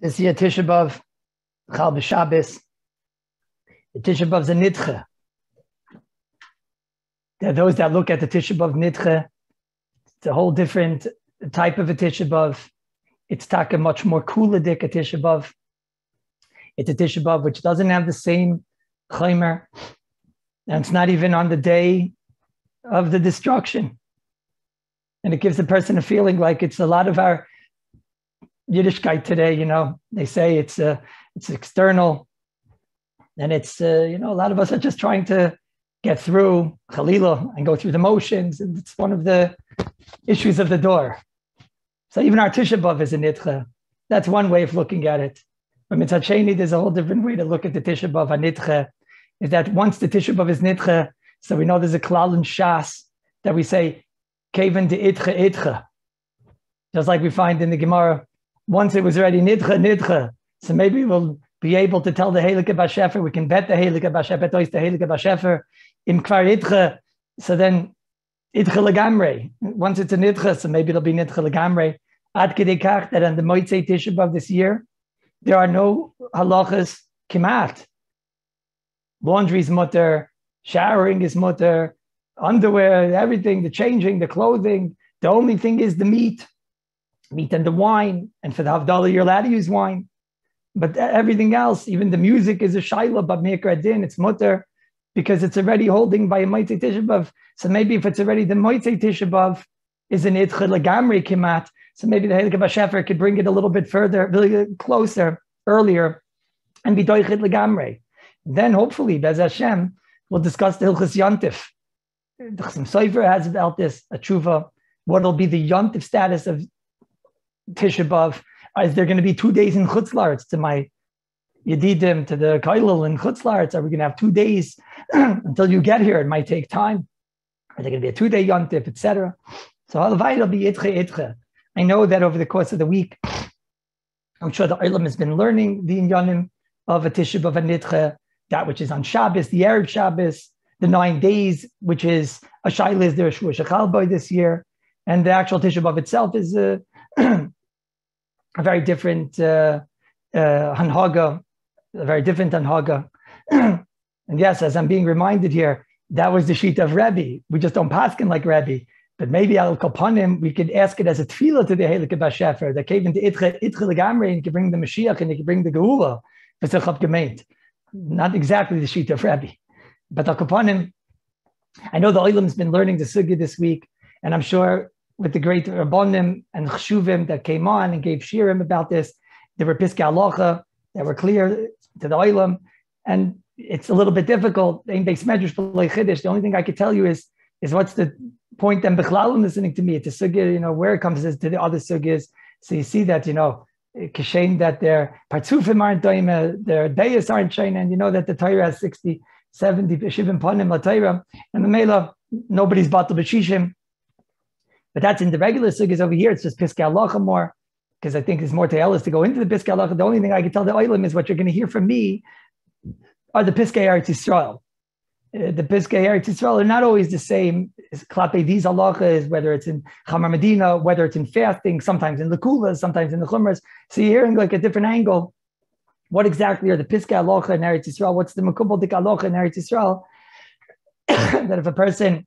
This year, TISHA B'Av, Chal B'Shabbos. The TISHA B'Av is a nidche. There are those that look at the TISHA B'Av nidche. It's a whole different type of a TISHA B'Av. It's taka much more kuladik a TISHA B'Av. It's a TISHA B'Av which doesn't have the same chaymer, and it's not even on the day of the destruction. And it gives the person a feeling like it's a lot of our Yiddishkeit today, they say it's external, and it's, a lot of us are just trying to get through Chalila and go through the motions, and it's one of the issues of the door. So even our TISHA B'Av is a nidche. That's one way of looking at it. But Mitzad Sheni, there's a whole different way to look at the TISHA B'Av, a nidche, is that once the TISHA B'Av is nidche, so we know there's a klal in Shas that we say, Keven de itche itche. Just like we find in the Gemara, once it was already nidche, so maybe we'll be able to tell the Heilige Bashefer, we can bet the Heilige Bashefer, the Heilige Bashefer, im kvar itche, so then itche legamre. Once it's a nidche, so maybe it'll be nidche legamre. Ad kedei kach, that on the Motzei Tisha B'Av this year, there are no halachas kimat. Laundry is mutter, showering is mutter, underwear, everything, the changing, the clothing. The only thing is the meat and the wine. And for the Havdalah, you're allowed to use wine. But everything else, even the music is a shaila, but Mikra Din, it's mutter, because it's already holding by a Motzei Tisha B'Av. So maybe if it's already the Motzei Tisha B'Av is an Idche Legamri Kimat, so maybe the Heilige Bashefer could bring it a little bit further, really closer, earlier, and be Doichet Legamri. Then hopefully, Bez Hashem, we'll discuss the Hilchas Yontif. The Chasam Sofer has about this, a tshuva. What will be the Yontif status of Tisha B'Av? Is there going to be 2 days in Chutz La'aretz to my Yedidim, to the Kallus in Chutz La'aretz? Are we going to have 2 days until you get here? It might take time. Are there going to be a 2-day Yontif, etc.? So Halavai, it'll be Itche Itche. I know that over the course of the week, I'm sure the Olam has been learning the IYUNIM of a Tisha B'Av and Nidche, that which is on Shabbos, the Erev Shabbos, the 9 days, which is a Shaila, is there a Shua Shechal Boy this year, and the actual Tisha B'Av itself is a very different Hanhaga, a very different Hanhaga. And yes, as I'm being reminded here, that was the sheet of Rebbe. We just don't paskin like Rebbe. But maybe Al Kapanim, we could ask it as a tefillah to the Heilige Bashefer, that came into Itche Legamre, and you could bring the Mashiach and you could bring the Geula. Not exactly the sheet of Rebbe. But Al Kapanim, I know the Olam's been learning the Sugya this week, and I'm sure with the great Rabbonim and Chshuvim that came on and gave Shirim about this, there were Piskei Halacha that were clear to the Olam, and it's a little bit difficult. The only thing I could tell you is what's the point and Bechlalim listening to me. It's a Sugya, where it comes to the other Sugyas. So you see that, Kashem that their Partzufim aren't doime, their Deis aren't Shain, and you know that the Torah has 60, 70 Shivim Panim La Torah, and the Mela, nobody's Batal B'Shishim. But that's in the regular sugyas. Over here, it's just Piskei Halacha more, because I think there's more Te'elis to go into the Piskei Halacha. The only thing I can tell the Olam is what you're going to hear from me are the Piskei Eretz Yisrael. The Piskei Eretz Yisrael are not always the same. Klape these halachas, whether it's in Chamar Medina, whether it's in fasting, sometimes in the Kulas, sometimes in the Chumras. So you're hearing like a different angle. What exactly are the Piskei Halacha in Eretz Yisrael? What's the Mekubal Dik Halacha in Eretz Yisrael? That if a person,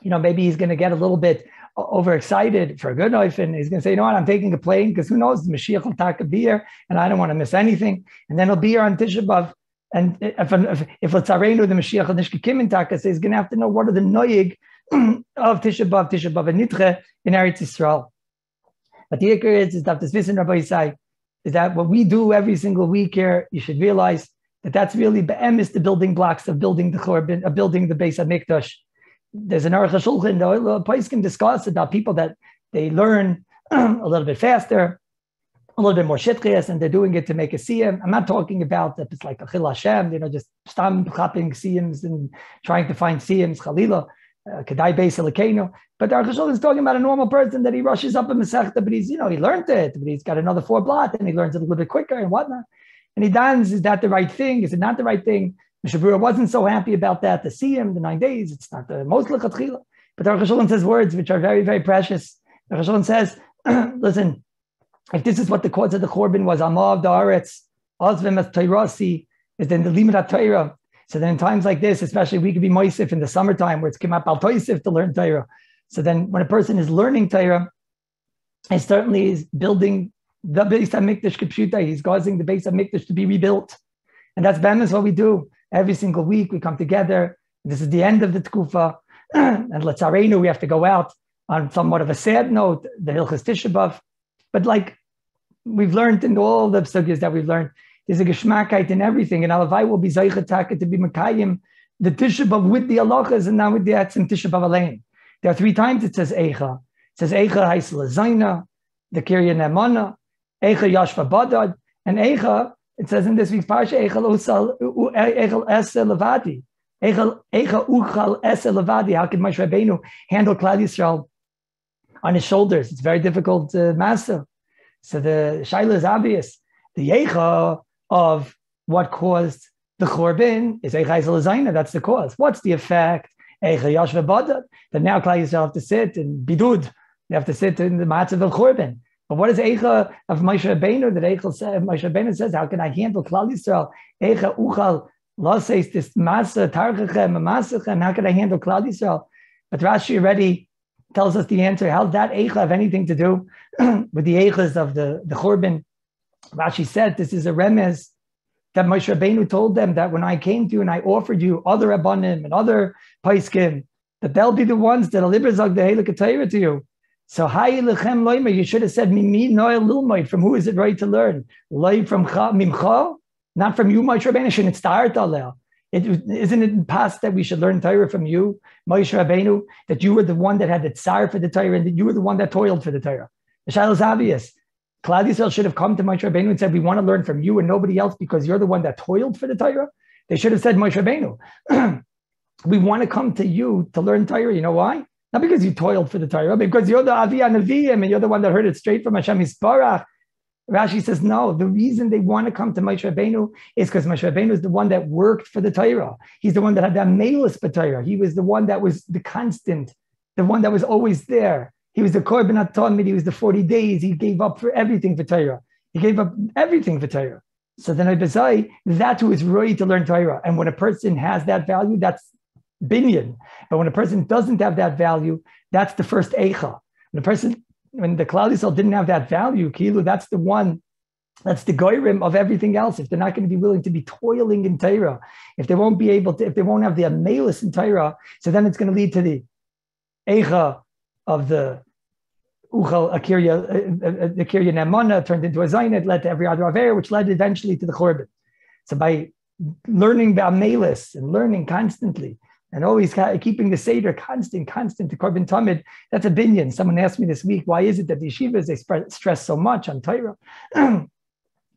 maybe he's going to get a little bit overexcited for a good life, and he's going to say, I'm taking a plane, because who knows, the Mashiach will take a beer, and I don't want to miss anything. And then he'll be here on Tisha B'Av. And if it's Areinu, the Mashiach will Nishka Kim in Taka, so he's going to have to know what are the noyig of Tisha B'Av and Nidche in Eretz Yisrael. But the ikar is that this Visin Rabbi Yisai, is that what we do every single week here, you should realize that that's really be'emes, the building blocks of building the Churban, of building the Beis HaMikdash. There's an Aruch HaShulchan, the place can discuss about people that they learn a little bit faster, a little bit more shitchias, and they're doing it to make a siyam. I'm not talking about that it's like a chil Hashem, just stam chapping siyams and trying to find siyams, chalila, kedai beis elikeinu. But the Aruch HaShulchan is talking about a normal person that he rushes up a Masechta, but he's, he learned it, but he's got another 4 blot, and he learns it a little bit quicker and whatnot. And he dons, is that the right thing? Is it not the right thing? Mishabura wasn't so happy about that. The siyam, the 9 days, it's not the most lechatchila. But the Aruch HaShulchan says words which are very, very precious. The Aruch HaShulchan says, listen, if this is what the cause of the Korban was, Amav Da'aretz, Ozvim as Tayrasi, is then the limit Torah. So then in times like this, especially we could be moisif in the summertime where it's Kemat Bal Toisif to learn Torah. So then when a person is learning Torah, he certainly is building the Beis HaMikdash Kipshuta. He's causing the Beis HaMikdash to be rebuilt. And that's Bemis what we do. Every single week we come together. This is the end of the Tkufa. And L'tzarenu, we have to go out on somewhat of a sad note, the Hilchas TISHA B'Av. But like we've learned in all the sugyas that we've learned, there's a geschmackheit in everything. And Alavai will be Zaychataka to be Makayim, the TISHA B'Av with the halachas and now with the Atzim TISHA B'Av Alein. There are 3 times it says Eicha. It says Eicha Haisel Zayna, the Kirya Nemana, Eicha Yashva Badad, and Eicha, it says in this week's Parsha, Eichel Ese Levadi. Eicha Uchal Ese Levadi. How can Moshe Rabbeinu handle Klal Yisrael on his shoulders? It's very difficult master. So the Shaila is obvious. The Eicha of what caused the Chorban is Eicha Haisel Zayna. That's the cause. What's the effect? Eicha Yashva Badad. That now Klal Yisrael have to sit in Bidud. They have to sit in the Matzav of Chorban. But what is Eicha of Moshe Rabbeinu? That Moshe Rabbeinu says, how can I handle Klal Yisrael? Eicha Uchal Laseis this Masa Tarchachem Masachem. How can I handle Klal Yisrael? But Rashi already tells us the answer. How does that Eicha have anything to do with the Eichas of the Chorban? Rashi said this is a remez that Moshe Rabbeinu told them that when I came to you and I offered you other Abanim and other Paiskim, that they'll be the ones that will librazag the Heilige Torah to you. So you should have said Mimi Noel Lilmoid. From who is it right to learn? Loy from Mimcha, not from you, Moshe Rabbeinu. Shouldn't start alel. Isn't it past that we should learn Torah from you, Moshe Rabbeinu? That you were the one that had the tsar for the Torah, and that you were the one that toiled for the Torah. The shayla is obvious. Klal Yisrael should have come to Moshe Rabbeinu and said, "We want to learn from you and nobody else because you're the one that toiled for the Torah." They should have said, "Moshe Rabbeinu, we want to come to you to learn Torah." You know why? Not because you toiled for the Torah, because you're the Avi Nevi'im and you're the one that heard it straight from Hashem Yisparach. Rashi says, no, the reason they want to come to Moshe Rabbeinu is because Moshe Rabbeinu is the one that worked for the Torah. He's the one that had that meilus b'Torah. He was the one that was the constant, the one that was always there. He was the Korban HaTamid. He was the 40 days. He gave up for everything for Torah. He gave up everything for Torah. So then I say that's who is ready to learn Torah. And when a person has that value, that's binyan. But when a person doesn't have that value, that's the first eicha. When the Klal Yisrael didn't have that value, Kilu, that's the one, that's the goyrim of everything else. If they're not going to be willing to be toiling in Torah, if they won't be able to, if they won't have the amelis in Torah, so then it's going to lead to the eicha of the uchal akirya, the kirya nemana turned into a zaynet, led to every other aver, which led eventually to the chorban. So by learning the amelis and learning constantly, and always keeping the Seder constant, the Korban Tamid, that's a binyan. Someone asked me this week, why is it that the yeshivas, they stress so much on Torah?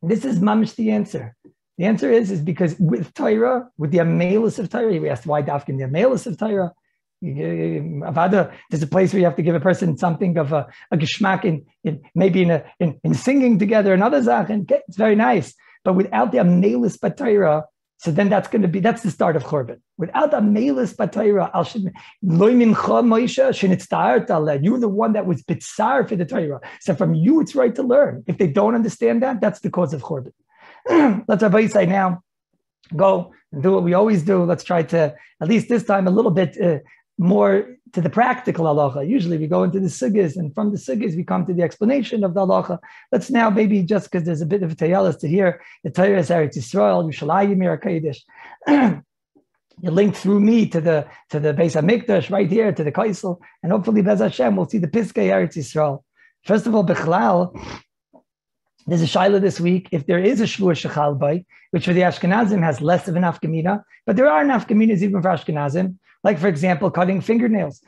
This is mamish the answer. The answer is because with Torah, with the amelis of Torah, we asked why dafkin the amelis of Torah. There's a place where you have to give a person something of a geschmack in singing together, another zach, and it's very nice. But without the amelis b'Torah, so then that's the start of Chorban. Without a meilus b'Torah, you're the one that was bitzar for the Torah. So from you, it's right to learn. If they don't understand that, that's the cause of Chorban. Let's have say now, go and do what we always do. Let's try to, at least this time, a little bit more to the practical halacha. Usually we go into the sugyas, and from the sugyas we come to the explanation of the halacha. Let's now, maybe just because there's a bit of a tayalas to hear the Torah is Eretz Yisrael, Yushalayim Kodesh. You link through me to the Beis HaMikdash right here, to the Kaisel, and hopefully Bez Hashem we'll see the Piskei Eretz Yisrael. First of all, Bechlal, there's a shaila this week. If there is a Shvua Shechal Bay, which for the Ashkenazim has less of an nafkamina, but there are nafkaminas even for Ashkenazim. Like, for example, cutting fingernails.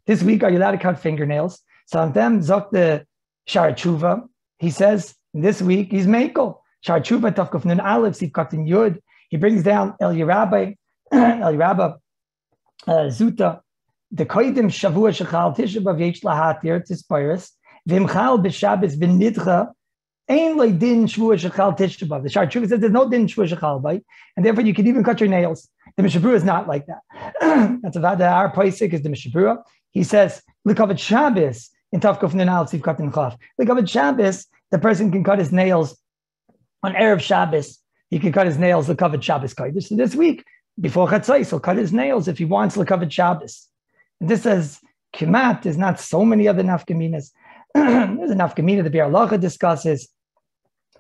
This week, are you allowed to cut fingernails? So on them, Zok the Shar Tshuva, he says, this week, he's Mekel. Shar Tshuva, Tavkuf Nun Aleph, Sivkatin Yud. He brings down El Yerabba, Zuta, the Koidim Shavua Shechal Tisha B'Av Yesh Lahatir Tispirus, Vimchal B'Shabbos V'Nidcha, Ein Lei Din Shvua Shechal Tisha B'Av. The Shar Tshuva says there's no Din Shvua Shechal B'Av, and therefore you can even cut your nails. The Mishabura is not like that. That's about our Paisik is the Mishabura. He says, L'kavet Shabbos in Tavkuf Nun Aleph Sivkatin Chav. L'kavet Shabbos the person can cut his nails on Erev Shabbos. He can cut his nails l'kavod Shabbos kodesh. So this week, before Chatzos, he'll cut his nails if he wants l'kavod Shabbos. And this says, Kimat, there's not so many other nafkaminas. There's a nafkamina the Biur Halacha discusses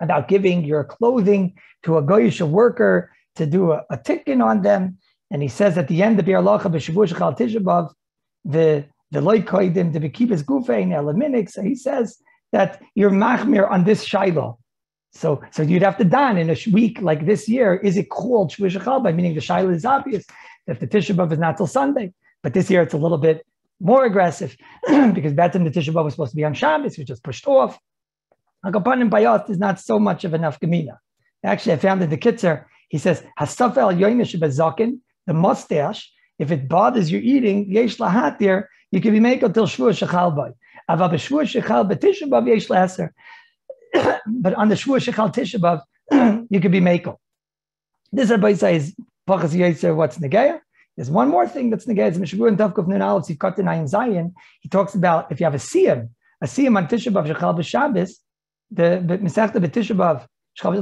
about giving your clothing to a goyish worker to do a tikkun on them. And he says at the end, the Biur Halacha, b'shavua shechal Tisha B'av, the loy koidim, the bekibas gufein elaminik. So he says that you're machmir on this shaila. So you'd have to don in a week like this year. Is it called Shvuah Shechal B'av? Meaning the shaila is obvious that the Tisha B'av is not till Sunday. But this year it's a little bit more aggressive because Betzim the Tisha B'av was supposed to be on Shabbos, which was pushed off. Akapanim Bayot is not so much of an nafkamina. Actually, I found in the Kitzer, he says, Hasaf el yoinish bezakin, the mustache, if it bothers you eating, yesh lahatir, you can be make until Shvuah Shechal B'av. Ava b'Shvuah Shechal b'Tisha B'av yesh lahaser. But on the Shvuah Shechal Tisha B'av, you can be makel. This Rabbi says, Pachas Yetzer, what's Negeya? There's one more thing that's Negeya. It's Mishabur and Tavkuf Nun Aleph, Sivkat and Ayin Zayin. He talks about if you have a siyam on Tisha B'av Shechal b'Shabbos, the Mesechta b'Tisha B'av,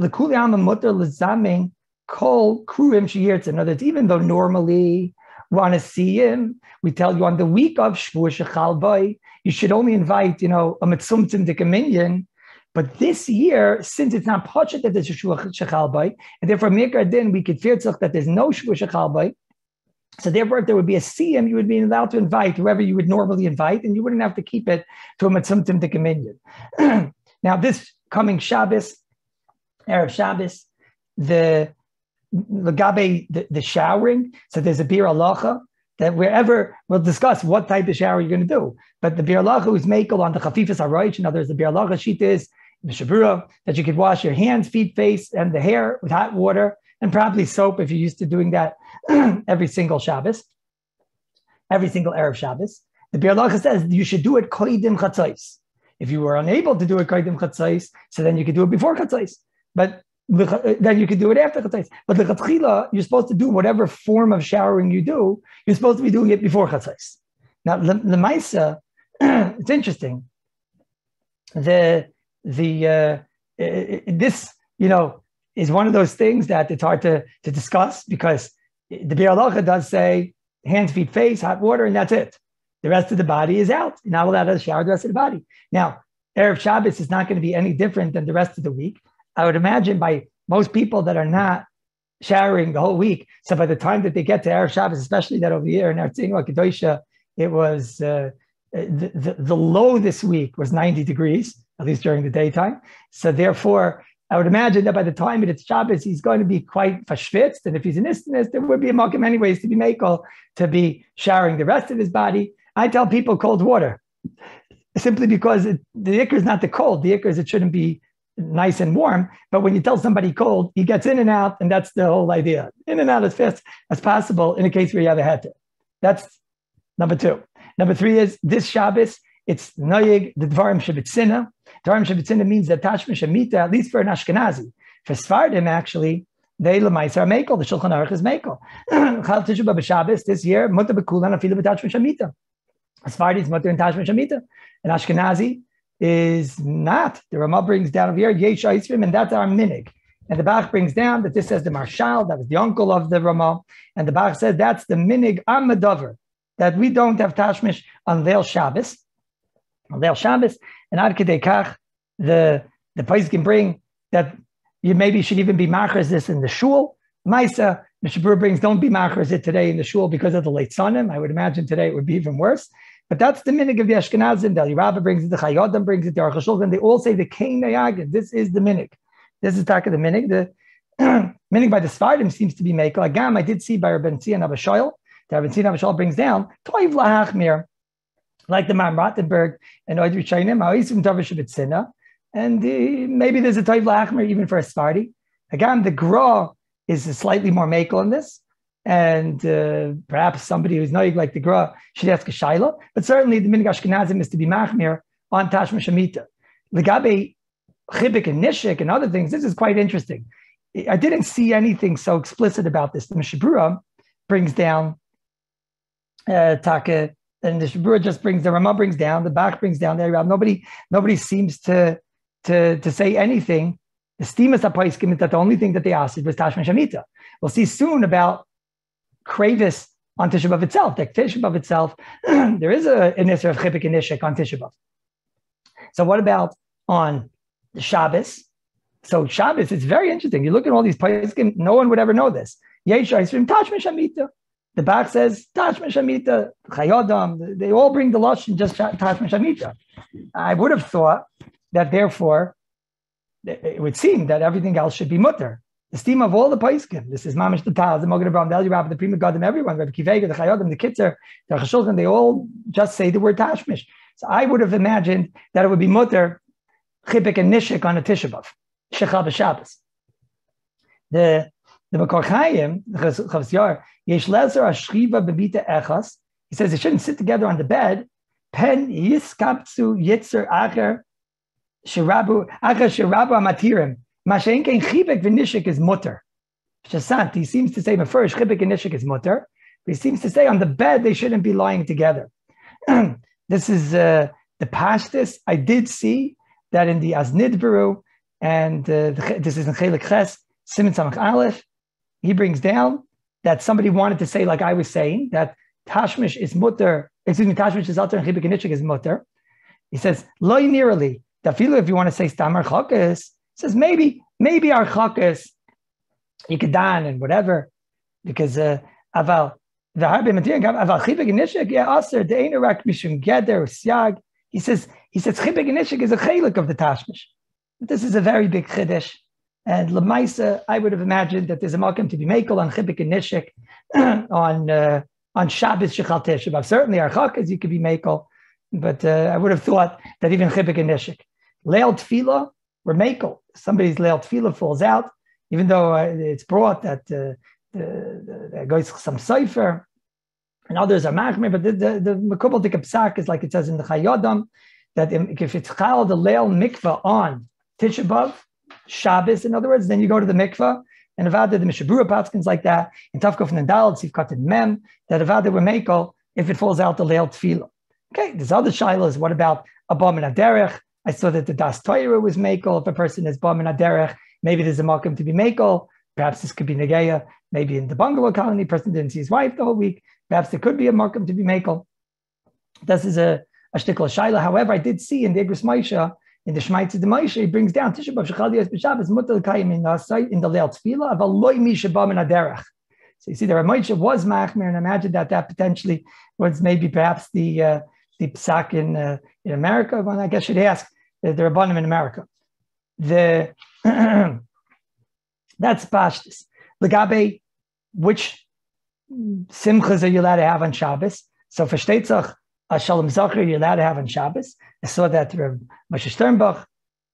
the Kuli Amma Mutter L'Zamein Kol Kruim Sheyirtz. In other words, even though normally we want to see him, we tell you on the week of Shvuah Shechal B'av, you should only invite, a Metzumtzim Dikaminyan. But this year, since it's not Pachet that there's a Shvuah Shechal B'av, and therefore Mikar Din, we could fear that there's no Shvuah Shechal B'av. So therefore, if there would be a siyam, you would be allowed to invite whoever you would normally invite, and you wouldn't have to keep it to a Metzumtzim Dikaminyan. Now, this coming Shabbos, Erev Shabbos, the showering, so there's a Biur Halacha that wherever we'll discuss what type of shower you're going to do. But the Biur Halacha is makel on the chafifas haroich. In other words, the Biur Halacha sheet is Mishabura, that you could wash your hands, feet, face, and the hair with hot water, and probably soap if you're used to doing that every single Shabbos, every single Erev Shabbos. The Biur Halacha says you should do it koidim chatzos. If you were unable to do it koidim chatzos, so then you could do it before chatzos. But then you could do it after chatzos. But the chatchila, you're supposed to do whatever form of showering you do. You're supposed to be doing it before chatzos. Now, the Maisa, it's interesting. This is one of those things that it's hard to discuss because the Biur Halacha does say hands, feet, face, hot water, and that's it. The rest of the body is out. You're not allowed to shower the rest of the body. Now, Erev Shabbos is not going to be any different than the rest of the week. I would imagine by most people that are not showering the whole week. So by the time that they get to Erev Shabbos, especially that over here in HTISHA, it was the low this week was 90 degrees, at least during the daytime. So therefore, I would imagine that by the time it's Shabbos, he's going to be quite fashvitzt. And if he's an istinist, there would be a makom anyways to be makel, to be showering the rest of his body. I tell people cold water, simply because the ikr is not the cold. The ikr is it shouldn't be nice and warm. But when you tell somebody cold, he gets in and out, and that's the whole idea. In and out as fast as possible in a case where you have a heter. That's number two. Number three is this Shabbos, it's noyig, the dvarim shebitzina. Dvarim shebitzina means that tashmish amita, at least for an Ashkenazi. For Sfardim, actually, they lemaisa are mekel. The Shulchan Aruch is mekel. Chal Tisha B'av Shabbos this year, muta bekulan afilu b'tashmish amita. Sfardi is muta and tashmish amita. And Ashkenazi is not. The Ramah brings down over here, yesh ha'isrim, and that's our minig. And the Bach brings down that this says the Marshal, that was the uncle of the Ramah. And the Bach says that's the minig amadover, that we don't have tashmish on Leil Shabbos. On Leil Shabbos, and Ad Kedei Kach, the place can bring that you maybe should even be machers this in the shul. Maisa, Mishabur brings, don't be machers it today in the shul because of the late sonim. I would imagine today it would be even worse. But that's the minig of the Ashkenazim. The Rabba brings it, the Chayyadam brings it, the Aruch HaShulchan. They all say the Kein Nayagin. This is the minig. This is taka the minig. The minig by the Sfardim seems to be mekel. Agam, I did see by Rabban Tzia and Abba Shoyal. The Rabban Tzia and Abba Shoyal brings down Toiv Lahachmir, like the Maram Rottenberg and Oid Rishonim, Ha'isum Tov Shebitzina. And maybe there's a Toiv Lahachmir even for a Sfardi. Again, the Gra is slightly more mekel in this. And perhaps somebody who's noig like the Gra should ask a shaila. But certainly the Minig Ashkenazim is to be machmir on Tashmish Amita. Legabe Chibik and Nishik and other things, this is quite interesting. I didn't see anything so explicit about this. The Mishabura brings down Taka, and the Shabura just brings, the Ramah brings down, the Bach brings down, the Arab. Nobody seems to to say anything. The steamus apaiskim is that the only thing that they asked was Tashma Shamita. We'll see soon about Kravis on Tisha B'Av itself. The Tisha B'Av itself, there is an Isser of Chipik and Nishik on Tisha B'Av. So what about on the Shabbos? So Shabbos, it's very interesting. You look at all these paiskim, no one would ever know this. Yesh Aisrim Tashma Shamita. The Bach says Tashma Shamita, Chayodam. They all bring the lashon just Tashma Shamita. I would have thought that therefore it would seem that everything else should be mutter. The steam of all the paiskim. This is Mamish the Taz, the Mogad Abraham, the Elirab, the Prima Gadim, everyone, Rabbi Kivega, the Chayodim, the Kitzer, the Chashulchan, they all just say the word Tashmish. So I would have imagined that it would be mutter, Chipik and Nishik on a Tisha B'Av, Shechal B'Shabbos. The Makor Chaim, the Chavs Yar, Yesh Lezer Ashriva Bebita Echas. He says they shouldn't sit together on the bed. Pen Yiskaptsu Yitzer Acher Shirabu Amatirim. Mashenkein Chibek v'Nishik is mutter. Shasant, he seems to say first Chibek and Nishik is mutter. But he seems to say on the bed they shouldn't be lying together. This is the Pashtus. I did see that in the Aznidberu, and this is in Chelik Ches, Simon Samach Aleph, he brings down that somebody wanted to say, like I was saying, that Tashmish is mutter, Tashmish is alter and Chibik and Nishik is mutter. He says, Lo nearly, Dafilu, if you want to say Stamar Chakas, says maybe our chakas you could dan and whatever, because aval the harbe material aval chibik nishik aser the einerak mishum geder siag. He says chibik nishik is a chelik of the tashmish. This is a very big chiddush, and lemaisa I would have imagined that there's a makom to be mekel on chibik nishik on Shabbos shechal Tisha B'Av. Certainly our chakas you could be mekel, but I would have thought that even chibik nishik leil tefillah. We're makel. Somebody's leil tefillah falls out, even though it's brought that there goes some cipher, and others are machmir. But the mekubal psak is like it says in the Chayodam that if it's chal the leil mikvah on Tisha B'Av, Shabbos, in other words, then you go to the mikvah. And avada the mishabura paskins like that in Tavkof and Dal Sivkat and Mem that avada were makel if it falls out the leil tefillah. Okay, there's other shilas. What about abam and aderech? I saw that the Das Torah was makel. If a person is bam and aderech, maybe there's a makom to be makel. Perhaps this could be negeya. Maybe in the bungalow colony, person didn't see his wife the whole week. Perhaps there could be a makom to be makel. This is a shtikla shaila. However, I did see in the Igros Moshe, in the Shmaitz of the Moshe, he brings down Tisha B'Av Shechal Yos B'Shabbos Mutal Kayim in the Leil Tefillah Aval Lo Misha Bam and Aderech. So you see, the Moshe was machmir, and I imagine that potentially was maybe perhaps the psak in America. Well, I guess I should ask the Rabbanim in America. That's pashtus. Legabe, which simchas are you allowed to have on Shabbos? So for Shteitzach, Shalom Zachar, you're allowed to have on Shabbos. I saw that Moshe Sternbach,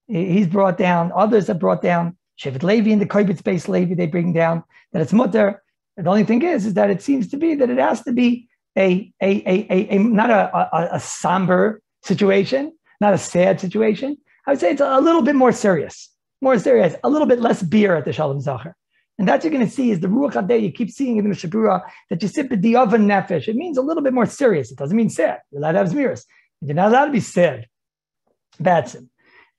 he's brought down, others have brought down, Shevet Levi and the Koibitz Beis Levi, they bring down that it's mutter. The only thing is that it seems to be that it has to be a not a somber situation, not a sad situation. I would say it's a little bit more serious, a little bit less beer at the Shalom Zachar. And that you're going to see is the Ruach HaDeh, you keep seeing in the Mishabura, that you sit with the oven nefesh. It means a little bit more serious. It doesn't mean sad. You're allowed to have zmiris. You're not allowed to be sad. That's it.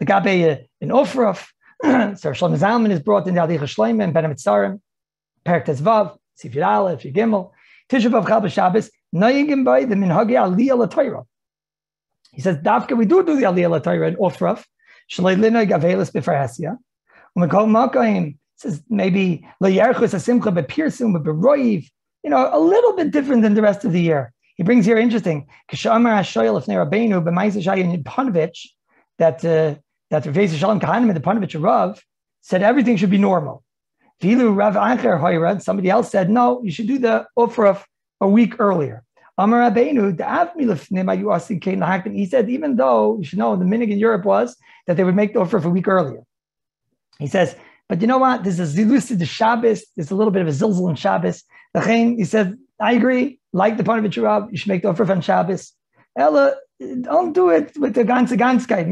The Gabe in Ofraf, so Shlomo Zalman is brought in the Alicha Shleima and Ben Amitzarim, Perek Tezvav, Sif Yud Aleph, Yud Gimel, Tisha B'Av Chal B'Shabbos, Noyigim by the Minhagi Aliyah LaTorah. He says, Davka, we do the Aliyah LaTorah in Ofraf, Shlei Linoy Gavelis B'Farhesia, Umekol Makayim, says maybe lo yerchus asimcha bepirsum beroiv, a little bit different than the rest of the year. He brings here interesting kashamar hashoyel of Rabbeinu b'ma'aseh shayin Panovich that Rav Shalom Kahanim and the Panovich Rav said everything should be normal. Vilu Rav Ancher Hoyrad, somebody else said no, you should do the ofraf a week earlier. Amar Rabbeinu the avmilef nemayu asin kein lahaktim. He said even though you should know the minhag in Europe was that they would make the ofraf a week earlier. He says. But you know what? There's a zilus to the Shabbos. There's a little bit of a zilzal in Shabbos. He said, I agree. Like the Panovich Rav, you should make the offer on Shabbos. Ella, don't do it with the ganze ganzkeit.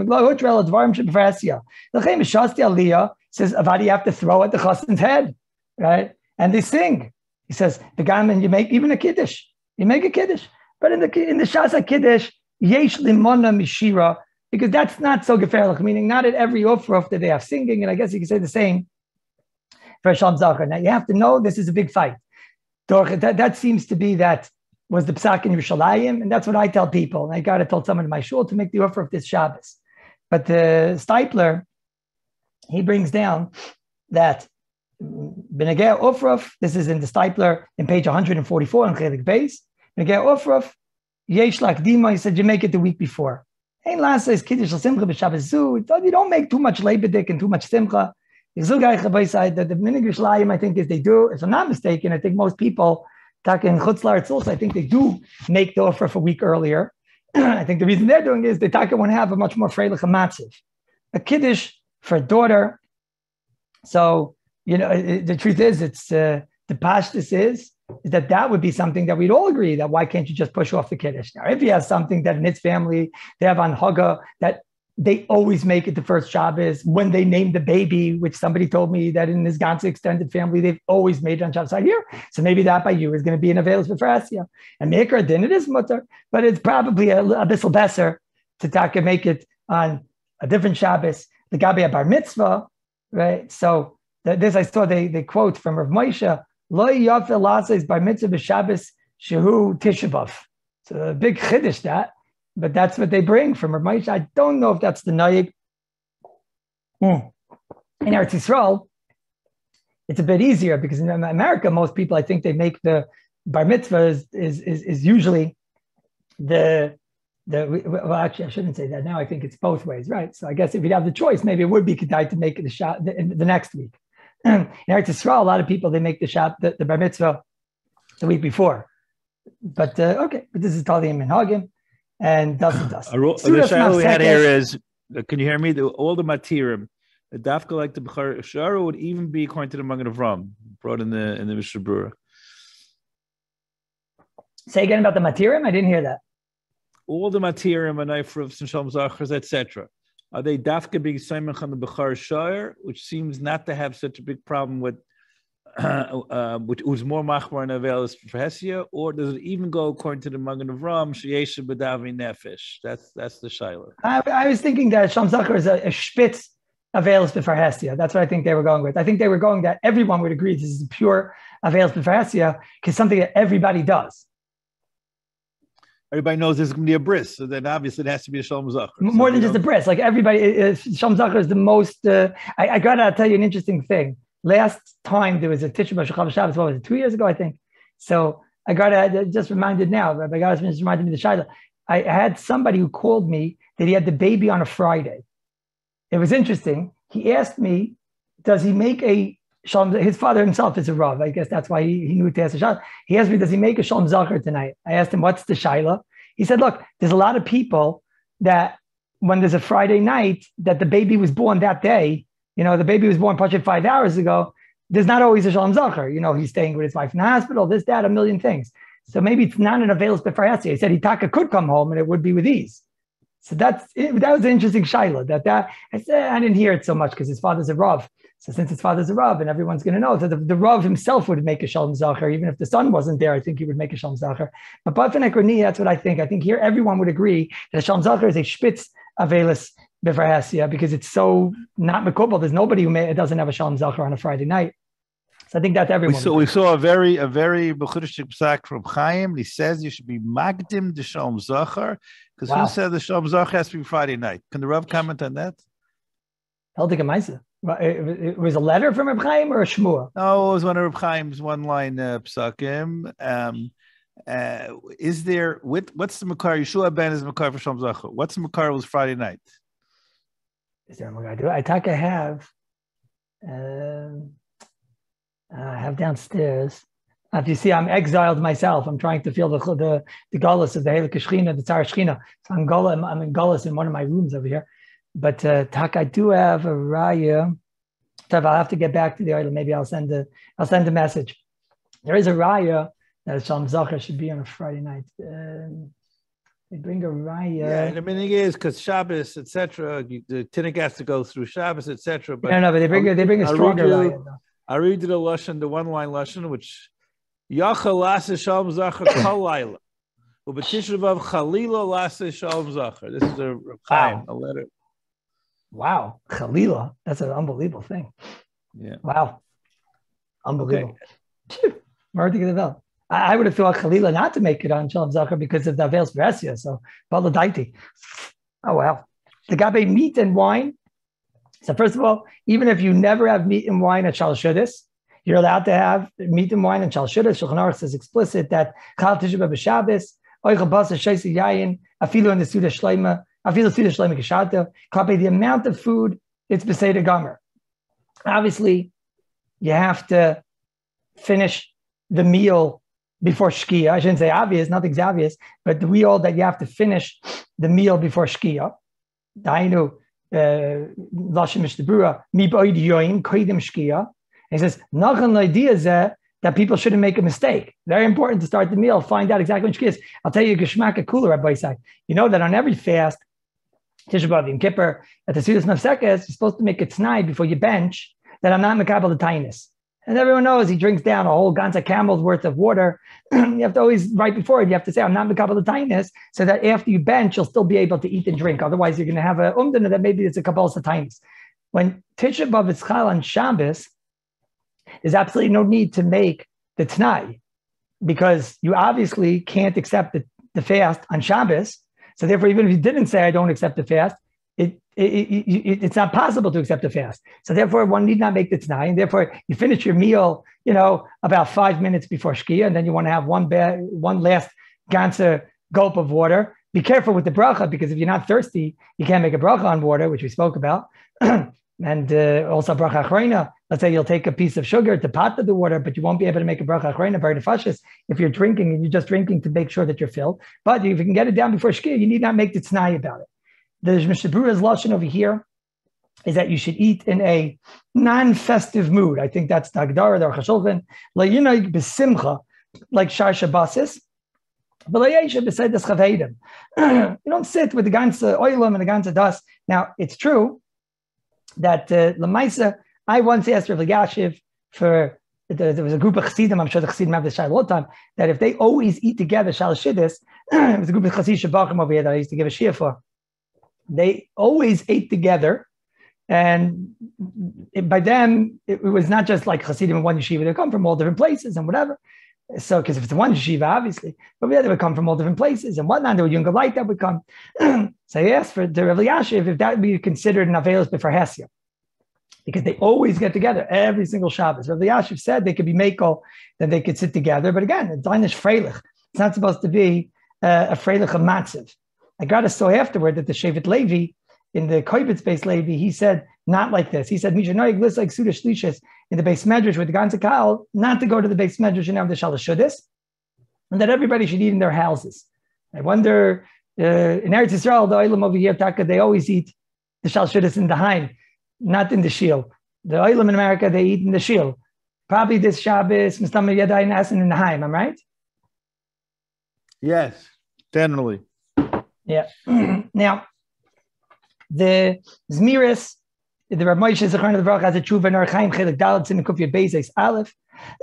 Says, Avadi, you have to throw at the chassan's head, right? And they sing. He says, the gaman, you make even a kiddush. You make a kiddush. But in the shasa kiddush, yesh limona mishira because that's not so gefährlich, meaning not at every ofruf that they have singing, and I guess you can say the same for Shalom Zachar. Now you have to know this is a big fight. That seems to be that was the psak in Yerushalayim, and that's what I tell people. And I got to tell someone in my shul to make the offer of this Shabbos. But the Stipler, he brings down that B'negei Ofruf, this is in the Stipler in page 144 on Chelik Beis. B'negei Ofruf, Yesh Lakdima, he said you make it the week before. Ein Lasa is Kiddush Simcha b'Shabbos Zu. You don't make too much lebedik and too much simcha. The Minig Yerushalayim, I think, is they do, if I'm not mistaken, I think most people, in Chutz La'aretz also, I think they do make the offer for a week earlier. I think the reason they're doing is they want to have a much more freilich matziv. A Kiddush for a daughter. So, the truth is, it's the pashtus is that would be something that we'd all agree that why can't you just push off the Kiddush? Now, if he has something that in his family, they have on Haga, that they always make it the first Shabbos when they name the baby, which somebody told me that in his ganze extended family, they've always made it on Shabbos here. So maybe that by you is going to be an avails for Asia. And Maker, then it is mutter, but it's probably a bissel besser to make it on a different Shabbos, the Gabi Bar Mitzvah, right? So this I saw they quote from Rav Moshe, Lo Yafel Lasa is Bar Mitzvah b'Shabbos Shehu TISHA B'Av. It's a big chiddush that. But that's what they bring from Rav Moshe. I don't know if that's the Naig. In Eretz Yisrael, it's a bit easier because in America, most people, I think they make the bar mitzvah is usually well, actually, I shouldn't say that now. I think it's both ways, right? So I guess if you'd have the choice, maybe it would be kedai to make the next week. In Eretz Yisrael, a lot of people, they make the bar mitzvah the week before. But okay, but this is Talim and Hagim. And the shaila we had here is, can you hear me? All the matirim, the dafka like the Bechar Shara would even be according to the Magen Avram, brought in the Mishnah Brura. Say again about the matirim? I didn't hear that. All the matirim and Eifrufs and Shalom Zachars, etc. Are they dafka being Simach on the Bechar Shara, which seems not to have such a big problem with which was more machmar and avelis for Hesia, or does it even go according to the Magen Avram sheyesha b'davi nefesh? That's the shaila. I was thinking that Shalom Zachar is a spitz avelis b'far Hesia. That's what I think they were going with. I think they were going that everyone would agree this is pure avelis b'far Hesia because something that everybody does. Everybody knows there's going to be a bris, so then obviously it has to be a Shalom Zachar. More than just a bris, like everybody, Shalom Zachar is the most. I got to tell you an interesting thing. Last time there was a TISHA B'Shachav Shabbos, what was it, 2 years ago, I think. So I just reminded now, Rabbi Gauss just reminded me of the Shaila. I had somebody who called me that he had the baby on a Friday. It was interesting. He asked me, does he make a Shalom, his father himself is a Rav. I guess that's why he knew to ask a Shaila. He asked me, does he make a Shalom Zachar tonight? I asked him, what's the Shaila? He said, look, there's a lot of people that when there's a Friday night that the baby was born that day, the baby was born 5 hours ago. There's not always a Shalom Zachar. He's staying with his wife in the hospital, this, that, a million things. So maybe it's not an avails b'far Hesia. He said Hitaka could come home and it would be with ease. So that was an interesting shaila. I said I didn't hear it so much because his father's a Rav. So since his father's a Rav and everyone's going to know, so the Rav himself would make a Shalom Zachar. Even if the son wasn't there, I think he would make a Shalom Zachar. But Bafin Ekroni, that's what I think. I think here everyone would agree that a Shalom Zachar is a spitz availus b'far Hesia because it's so not mekubal. There's nobody who doesn't have a Shalom Zachar on a Friday night. So I think that's everyone. We saw a very bechudishik psak from Chaim. He says you should be magdim the Shalom Zachar because who said the Shalom Zachar has to be Friday night? Can the Rav comment on that? It was a letter from Reb Chaim or a shmua? No, it was one of Reb Chaim's one-line psakim. Is there what's the makar? Yeshua ben is makar for Shalom Zachar. What's the makar? Was Friday night. Is there a makar? I think I have. I have downstairs. If you see, I'm exiled myself. I'm trying to feel the Kallus of the Heilige Shechina, the Tzar Shechina. So I'm in Kallus in one of my rooms over here. But I do have a raya. I'll have to get back to the oil. Maybe I'll send a message. There is a raya that Shalom Zachar should be on a Friday night. They bring a raya. Yeah, the meaning is because Shabbos, etc. The Tinnik has to go through Shabbos, etc. But no, but they bring a stronger raya. I read the lashon, the one-line lashon, which Yachal Lasa Shalom Zachar Kol Laila. This is a Chaim, a letter. Wow, Chalila. That's an unbelievable thing. Yeah. Wow. Unbelievable. Okay. I would have thought Chalila not to make it on Shalom Zachar because of the Aveil's Veresia. So, Baladaiti. Oh, wow. The Gabe meat and wine. So, first of all, even if you never have meat and wine at Shal Shuddis, you're allowed to have meat and wine at Shal Shuddis. Shulchan Aruch says explicit that Chal Tisha B'Av Shabbos, Oichel Basa Sheisi Yayin, Afilu in the Suda Shleima, Afilu Suda Shleima Kishato, Klape, the amount of food, it's Beseda Gomer. Obviously, you have to finish the meal before Shkia. I shouldn't say obvious, nothing's obvious, but we all that you have to finish the meal before Shkia. Dainu, Lashim Mishtabura, Mi Boid Yoim, Koidim Shkia. He says, Nachan idea that people shouldn't make a mistake. Very important to start the meal, find out exactly when Shkia is. I'll tell you, Geshmaka cooler, Rabbi Isai. You know that on every fast, Tisha B'Av, Yom Kippur, at the Sudas Nafsekes, you're supposed to make it tonight before you bench that I'm not Mekabel the Tainus. And everyone knows he drinks down a whole Ganza camel's worth of water. You have to always, right before it, you have to say, I'm not Mekabel the Tainus, so that after you bench, you'll still be able to eat and drink. Otherwise, you're going to have a umdana that maybe it's a Kabbalah Tainus. When Tisha B'Av is Chal on Shabbos, there's absolutely no need to make the T'nai, because you obviously can't accept the fast on Shabbos. So therefore, even if you didn't say, I don't accept the fast, it's not possible to accept the fast. So therefore, one need not make the T'nai. And therefore, you finish your meal, about 5 minutes before Shkia, and then you want to have one last ganze gulp of water. Be careful with the bracha, because if you're not thirsty, you can't make a bracha on water, which we spoke about. And also bracha achreina. Let's say you'll take a piece of sugar to pot the water, but you won't be able to make a bracha achreina by the fashis if you're drinking and you're just drinking to make sure that you're filled. But if you can get it down before Shkia, you need not make the T'nai about it. The Mishabura's lashon over here is that you should eat in a non-festive mood. I think that's the Agdara, the Aruch HaShulchan. La'yinag b'simcha, like Shar Shabbasis. But la'yesha b'sed des chaveidim. You don't sit with the ganze oilam and the ganze dust. Now, it's true that Lamaisa, I once asked Rav Yashiv there was a group of Chassidim, I'm sure the Chassidim have this shayla all the time, that if they always eat together, Shal Shidduch, it was a group of Chassidim Shabachim over here that I used to give a shia for. They always ate together, and by them, it was not just like Chassidim in one yeshiva. They come from all different places and whatever. So, because if it's one yeshiva, obviously, but they would come from all different places and whatnot. There were younger light that would come. So I asked for the Rav Yashiv if that would be considered an Avelos before Hesia, because they always get together every single Shabbos. Rav Yashiv said they could be Mekel, that they could sit together, but again, it's Danish Freilich. It's not supposed to be a Freilich of Matziv. I got to saw afterward that the Shevet Levi, in the Koibitz-based Levi, he said, not like this. He said, Mishanoig list like Suda Shlishis in the base medrash with the Ganze Kal, not to go to the base medrash and have the Shalosh Shuddis, and that everybody should eat in their houses. I wonder, in Eretz Yisrael, the Oilam over here, Taka, they always eat the Shalosh Shuddis in the Haim, not in the Shil. The Oilam in America, they eat in the Shil. Probably this Shabbos, Mistama Yadai Nasan in the Haim, I'm right? Yes, generally. Yeah. Now, the Zmiris, the Rav Moshe Zechron of the Baruch has a tshuva in Archaim Chelik Daled Sin Kufiyat Beis Aleph.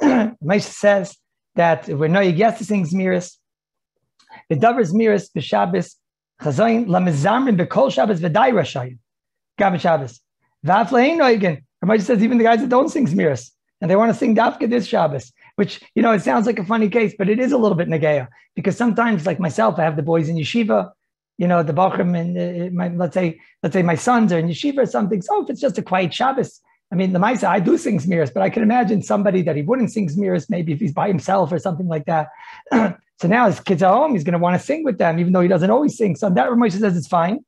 Moshe says that we're no yes to sing Zmiris. The Davar Zmiris b'Shabbos Chazayin lamizamrin b'Kol Shabbos v'Dai Rashayim Gam Shabbos v'Af Lehin Noigen. Rav Moshe says even the guys that don't sing Zmiris and they want to sing Dafka this Shabbos, which it sounds like a funny case, but it is a little bit negeya, because sometimes, like myself, I have the boys in yeshiva. The Bachrim and let's say my sons are in yeshiva or something. So if it's just a quiet Shabbos, I mean, the Maisa, I do sing Zmiris, but I can imagine somebody that he wouldn't sing Zmiris, maybe if he's by himself or something like that. So now his kids are home, he's going to want to sing with them, even though he doesn't always sing. So that Rav Moshe says it's fine,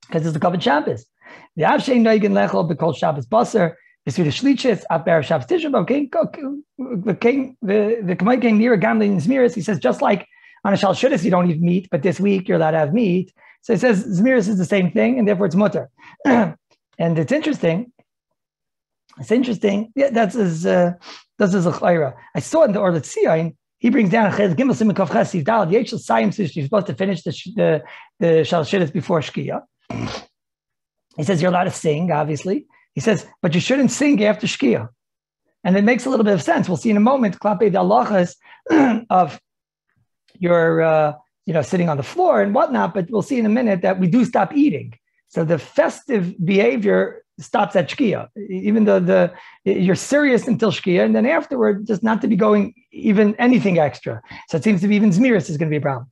because it's the covered Shabbos. The Avshein Noigen Lechol B'Kol Shabbos Basar, the Swedish Shlichis, Abber Shabbos Tisha, the K'may came near Gamlin Zmiris. He says, just like on a Shal Shuddis, you don't eat meat, but this week you're allowed to have meat. So it says Zmiris is the same thing, and therefore it's mutter. And it's interesting. Yeah, that's his Chayra. I saw in the Orlet Tzion, he brings down Chez Gimel Simon Kaf Ches Siv Daled Yechel Sayim Sish. You're supposed to finish the Shal Shuddis before Shkia. He says you're allowed to sing, obviously. He says, but you shouldn't sing after Shkia. And it makes a little bit of sense. We'll see in a moment. Klape the halachas of your sitting on the floor and whatnot, but we'll see in a minute that we do stop eating. So the festive behavior stops at Shkia, even though you're serious until Shkia, and then afterward, just not to be going even anything extra. So it seems to be even Zmiris is going to be a problem.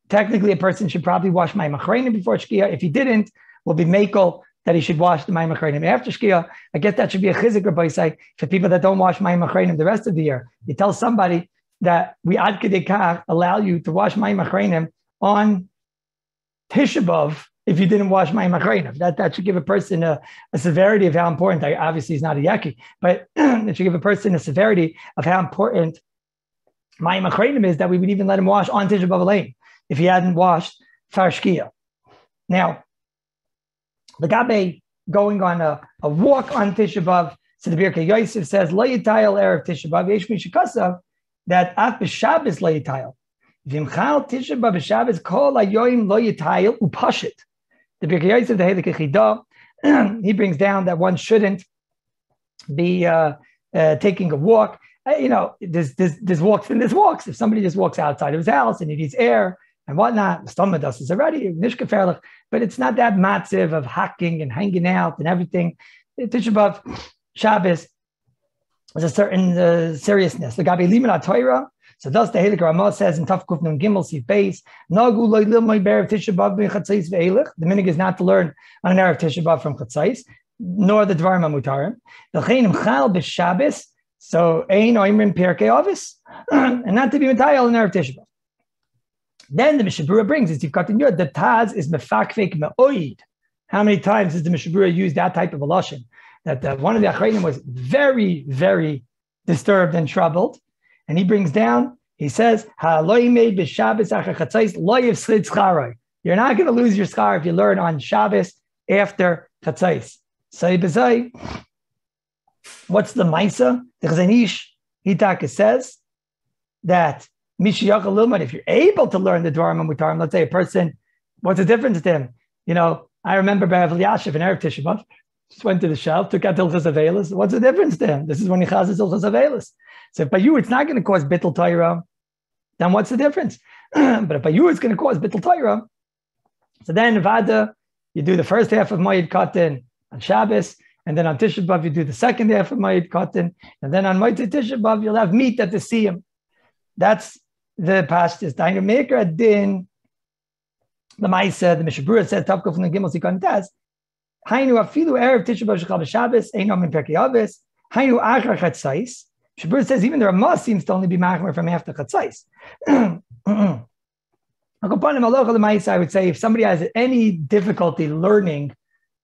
Technically, a person should probably wash Mayim Achreinim before Shkia. If he didn't, we'll be Mekel that he should wash the Mayim Achreinim after Shkia. I guess that should be a chizik or baisai for people that don't wash Mayim Achreinim the rest of the year. You tell somebody that we ad kedei kach allow you to wash Mayim Achreinim on Tisha B'Av if you didn't wash Mayim Achreinim. That should give a person a severity of how important, obviously he's not a yaki, but it should give a person a severity of how important Mayim Achreinim is, that we would even let him wash on Tisha B'Av Alein if he hadn't washed Far Shkia. Now, the Gabe going on a walk on Tisha B'Av, so the Birkei Yosef says, Lo Yitayel Erev Tisha B'Av, Yesh Mi Shekasav, that Af B'Shabbos Lo Yitayel. V'imchal Tisha B'Av B'Shabbos Kol HaYoyim Lo Yitayel Upashit. The Birkei Yosef, the Heilig Chida, he brings down that one shouldn't be taking a walk. There's walks and there's walks. If somebody just walks outside of his house and he needs air and whatnot, stomach dust is already nishkaferlich, but it's not that massive of hacking and hanging out and everything. Tisha B'Av Shabbos is a certain seriousness. The Gabi Liman HaTorah. So thus the Heilig Ramah says in Taf Kuf Nun Gimel Sif Beis, Nagu Lo Yilmoi Be'erev Tisha B'Av Bin Chatzais Ve'elech. The minig is not to learn on an Erev Tisha B'Av from Chatzais, nor the Dvarim HaMutarim. V'chein Imchal B'Shabbos, so Ein Oimrim Pirkei Avos, and not to be Matayal in Erev Tisha B'Av. Then the Mishabura brings, as you've got in your, the Taz is Mefakfek Me'oid. How many times does the Mishabura use that type of a lashon? That one of the Achreinim was very, very disturbed and troubled. And he brings down, he says, You're not going to lose your schar if you learn on Shabbos after Chatzais. What's the Maisa? The Chazanish Hitaka says that if you're able to learn the Dvarim HaMutarim, let's say a person, what's the difference to him? I remember Be'ev Yashiv in Erev Tisha B'Av, just went to the shelf, took out Hilchos Avelis. What's the difference to him? This is when he chazes Hilchos Avelis. So if by you it's not going to cause Bittul Torah, then what's the difference? But if by you it's going to cause Bittul Torah, so then Vada, you do the first half of Moed Katan on Shabbos, and then on Tisha B'Av you do the second half of Moed Katan, and then on Moed Tisha B'Av you'll have meat at the Siyam. That's the pashtus. Dainu Maker Adin, the Maisa, the Mishabura says, Tavkuf from the Gimel Sikon Taz, Hainu afilu erev Tisha B'Av shechal b'Shabbos eino min Pirkei Avos. Hainu achar chatzais. Shabur says even the Ramah seems to only be machmer from after chatzais. I would say if somebody has any difficulty learning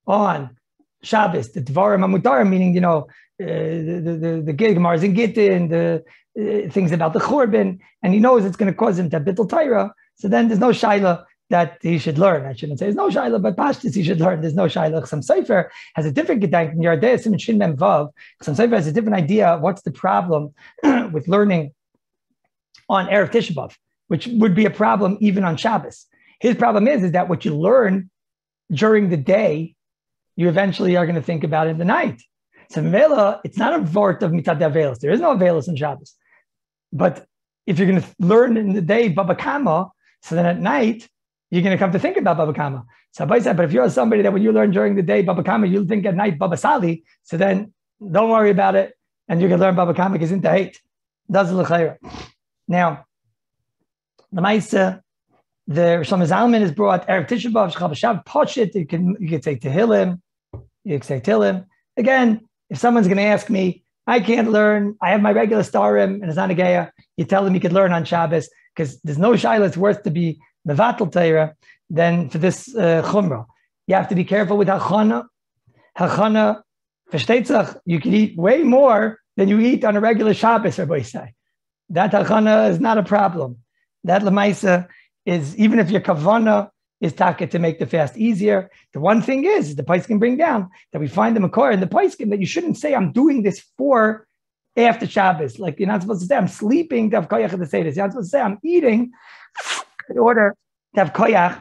on Shabbos, the Dvarim HaMutarim, meaning the Gemars and Gittin, the things about the Churban, and he knows it's going to cause him to Bittul Torah, so then there's no shaila that he should learn. I shouldn't say there's no shaila, but pashtus he should learn. There's no shaila. Some Sefer has a different gedank in Yardei Sim and Shin Mem Vav. Some Sefer has a different idea of what's the problem with learning on Erev Tisha B'Av, which would be a problem even on Shabbos. His problem is that what you learn during the day, you eventually are going to think about in the night. So Mela, it's not a vort of Mitzad Avelis. There is no Avelis in Shabbos. But if you're going to learn in the day Baba Kama, so then at night, you're going to come to think about Baba Kama. So but if you're somebody that when you learn during the day Baba Kama, you'll think at night Baba Sali, so then don't worry about it, and you can learn Baba Kama because into hate. Does the l'chayra. Now, the Maisa, the Shlomo Zalman is brought Erev Tisha B'Av Shechal B'Shav Poshit. You can say Tehillim, you can say Tehillim. Again, if someone's going to ask me, I can't learn, I have my regular starim and it's not a geya, you tell them you could learn on Shabbos because there's no shayla it's worth to be mevatel Torah than for this chumrah. You have to be careful with hachana. Hachana, versteht, you can eat way more than you eat on a regular Shabbos, Rabbi say. That hachana is not a problem. That lemaisa is, even if your kavana is taka to make the fast easier, the one thing is the Pais can bring down that we find the makor in the Pais that you shouldn't say I'm doing this for after Shabbos. Like you're not supposed to say I'm sleeping to have koyach to say this. You're not supposed to say I'm eating in order to have koyach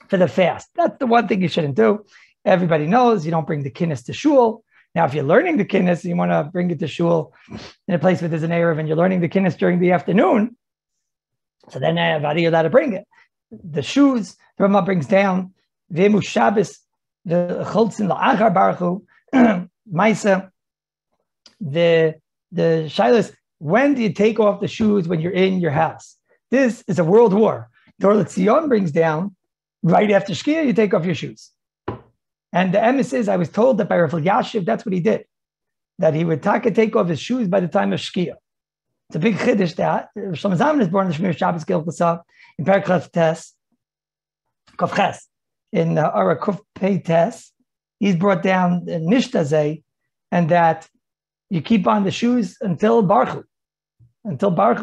for the fast. That's the one thing you shouldn't do. Everybody knows you don't bring the kinnis to shul. Now, if you're learning the kinnis, you want to bring it to shul in a place where there's an Erev and you're learning the kinnis during the afternoon, So then how do you allowed to bring it? The shoes, the Rama brings down, Vemu Shabbos, the Cholzin La'achar Baruchu, Maisa, the Shilas, when do you take off the shoes when you're in your house? This is a world war. Dor L'Tzion brings down, right after Shkia, you take off your shoes. And the emes is, I was told that by Rav Yashiv, that's what he did, that he would take off his shoes by the time of Shkia. It's a big chiddush that Shlomo Zalman is born in the Shmir Shabbos Gilchasa in Perek Tes, Kuf Ches, in Ara Kuf Pei Tes. He's brought down Nishtazeh, and that you keep on the shoes until Baruchu,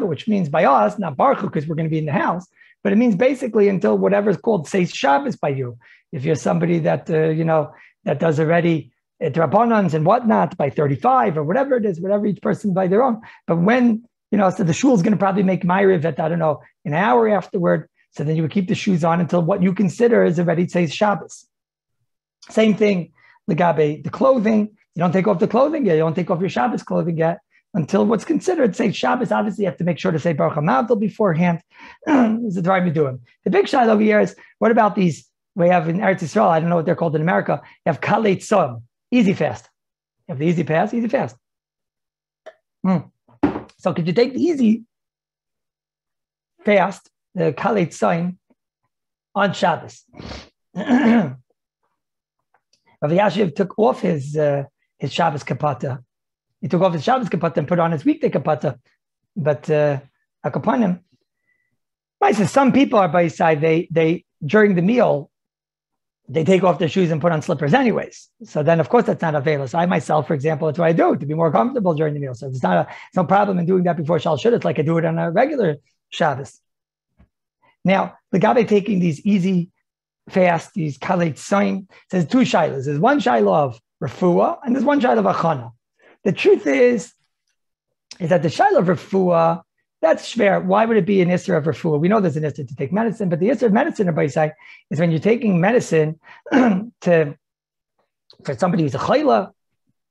which means by us, not Baruchu because we're going to be in the house, but it means basically until whatever is called Seis Shabbos by you. If you're somebody that, that does already Drabanans and whatnot by 35 or whatever it is, whatever each person by their own. But when, so the shul is going to probably make Ma'ariv at, an hour afterward. So then you would keep the shoes on until what you consider is already Seis Shabbos. Same thing, Legabe, the clothing. You don't take off the clothing yet. You don't take off your Shabbos clothing yet until what's considered say Shabbos. Obviously, you have to make sure to say Baruch HaMavdil beforehand. Is the drive you're doing. The big shayla over here is, what about these? We have in Eretz Yisrael, I don't know what they're called in America. You have Kalei Tzom, easy fast. You have the easy fast. So could you take the easy fast, the Kalei Tzom, on Shabbos? Rav Yashiv took off his Shabbos kapata. He took off his Shabbos kapata and put on his weekday kapata. But Akapanim, some people are by his side. They during the meal, they take off their shoes and put on slippers anyways. So then, of course, that's not available. So I myself, for example, that's what I do to be more comfortable during the meal. So it's no problem in doing that before Shal Shud. It's like I do it on a regular Shabbos. Now, the Gabe taking these easy fast, these Kalei Tzom, says two shaylas. There's one shayla of refuah and there's one shayla of achana. The truth is that the shayla of refuah, that's schwer. Why would it be an issur of refuah? We know there's an issur to take medicine, but the issur of medicine, everybody say, is when you're taking medicine for somebody who's a chayla,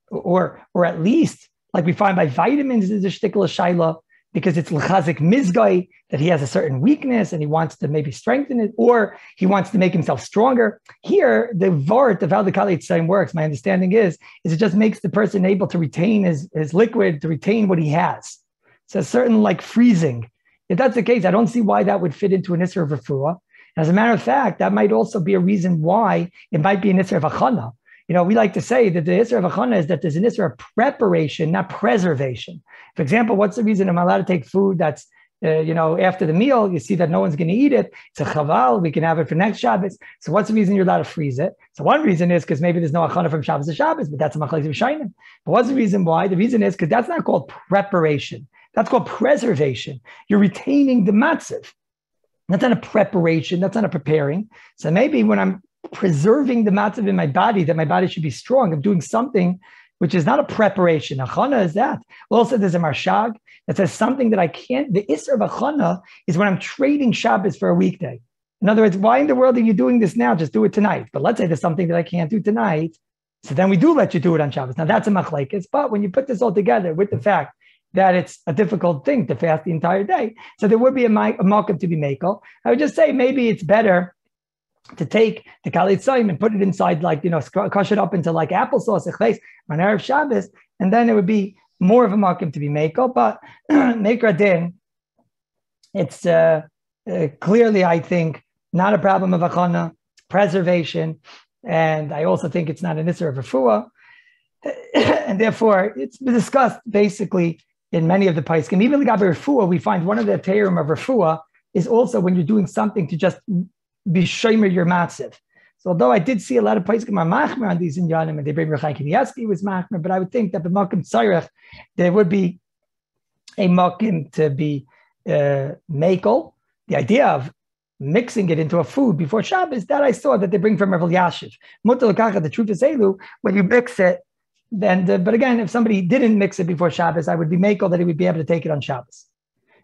or at least like we find by vitamins is a shtikla shayla, because it's l'chazik mizgai, that he has a certain weakness and he wants to maybe strengthen it, or he wants to make himself stronger. Here, the vart of how the Kalei Tzom works, my understanding is it just makes the person able to retain his liquid, to retain what he has. So a certain like freezing. If that's the case, I don't see why that would fit into an issur of refuah. As a matter of fact, that might also be a reason why it might be an issur of achana. We like to say that the issur of achana is that there's an issur of preparation, not preservation. For example, what's the reason I'm allowed to take food that's, after the meal, you see that no one's going to eat it. It's a chaval. We can have it for next Shabbos. So what's the reason you're allowed to freeze it? So one reason is because maybe there's no achana from Shabbos to Shabbos, but that's a machlokes rishonim. But what's the reason why? The reason is because that's not called preparation. That's called preservation. You're retaining the matziv. That's not a preparation. That's not a preparing. So maybe when I'm preserving the matziv in my body, that my body should be strong, I'm doing something which is not a preparation. Achana is that. Also, there's a marshag that says something that I can't. The issur of achana is when I'm trading Shabbos for a weekday. In other words, why in the world are you doing this now? Just do it tonight. But let's say there's something that I can't do tonight. So then we do let you do it on Shabbos. Now that's a machlekes. But when you put this all together with the fact that it's a difficult thing to fast the entire day, so there would be a malkum to be makel. I would just say maybe it's better to take the Kalei Tzom and put it inside, crush it up into like applesauce on Erev Shabbos, and then it would be more of a malkum to be makel. But Meikra Din, it's clearly, I think, not a problem of achana, preservation, and I also think it's not an issur of refuah, and therefore it's been discussed basically in many of the paiskim. Even the Gabi refuah, we find one of the terim of refuah is also when you're doing something to just be shomer your matziv. So although I did see a lot of paiskim are machmer on these inyanim, and they bring Rechai Kanievsky was machmer, but I would think that b'makom tzarech there would be a makom to be makel. The idea of mixing it into a food before Shabbos, that I saw that they bring from Rav Yashiv. Mutar l'kacha, the truth is elu, when you mix it, then, but again, if somebody didn't mix it before Shabbos, I would be makel that he would be able to take it on Shabbos.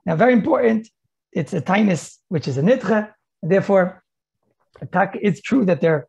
Now, very important, it's a tainus, which is a nitcha, and therefore, it's true that their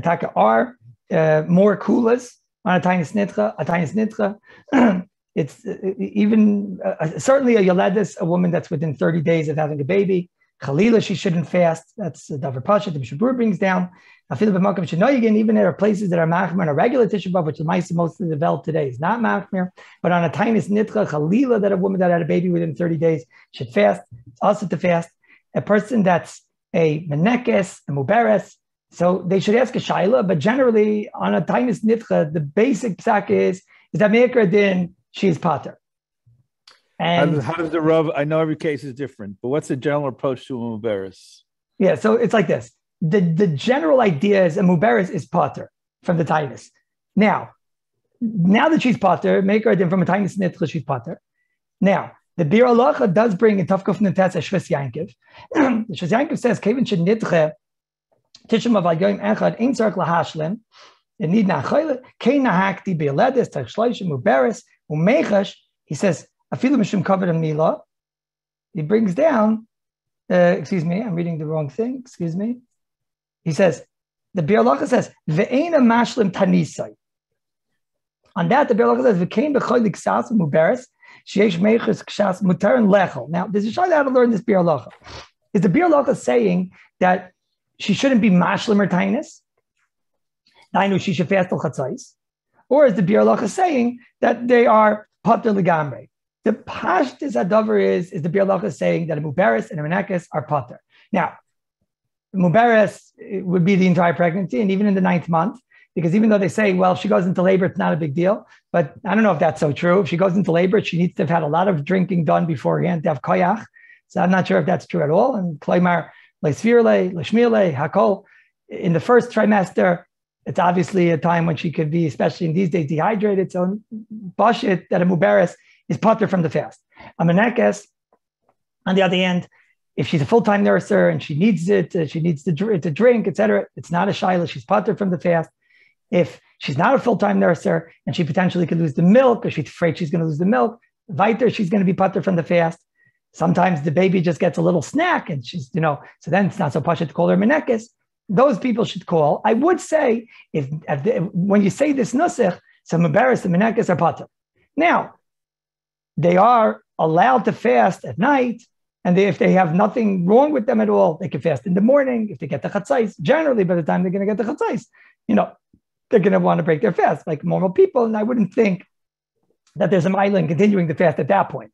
taka are more kulas on a tainus nitcha, It's even certainly a yoledis, a woman that's within 30 days of having a baby. Chalila, she shouldn't fast. That's the Davar Pasha. The Mishabur brings down. I feel b'makam shenoyigin. Even there are places that are machmer on a regular TISHA b'av, which the most of the developed today is not machmer. But on a tainis nitcha chalila, that a woman that had a baby within 30 days should fast. It's also to fast. A person that's a menekes, a muberes, so they should ask a shaila. But generally, on a tainis nitcha, the basic psak is that meikar din she is pater. And how does the Rav? I know every case is different, but what's the general approach to a muberes? Yeah, so it's like this. The general idea is a muberes is pater from the tainus. Now that she's pater, make her from a tainus nitcha, she's pater. Now, the Bir Halacha does bring in Tavkuf Netes a Shvis Yankiv. The Shvis Yankiv says, Kevin should nitche Tisha Maval Yoim Echad Ein Tzarich Lahashlim. It need not chayla. Kein nahakti be'eledes tach shloishim muberes umechash. He says afilu mishum covered in mila. He brings down. Excuse me, I'm reading the wrong thing. Excuse me. He says the Bir Halacha says ve'ena mashlim tanisai. On that, the Bir Halacha says v'kein b'choylik ksas muberes sheyesh meichas ksas mutar and lechel. Now, there's a shayla how to learn this Bir Halacha. Is the Bir Halacha saying that she shouldn't be mashlim or tainis? I know she should fast till chatzais, or is the Bir Halacha saying that they are pater legamre? The pashtus adavar is the Bir Halacha saying that a muberes and a menekes are pater. Now, muberes would be the entire pregnancy, and even in the 9th month, because even though they say, well, if she goes into labor, it's not a big deal. But I don't know if that's so true. If she goes into labor, she needs to have had a lot of drinking done beforehand to have koyach. So I'm not sure if that's true at all. And kloimar le'svirle, le'shmile, hakol. In the first trimester, it's obviously a time when she could be, especially in these days, dehydrated. So bashit that a muberes is pater from the fast. A menekes, on the other hand, if she's a full-time nurser and she needs it, she needs to drink, etc., it's not a shaila. She's pater from the fast. If she's not a full-time nurser and she potentially could lose the milk, or she's afraid she's going to lose the milk, weiter, she's going to be pater from the fast. Sometimes the baby just gets a little snack and she's, so then it's not so pasha to call her menekes. Those people should call. I would say, when you say this nusach, so muberes, the menekes are pater. Now, they are allowed to fast at night, and if they have nothing wrong with them at all, they can fast in the morning. If they get the chatzais, generally by the time they're going to get the chatzais, they're going to want to break their fast like normal people. And I wouldn't think that there's a mila in continuing the fast at that point.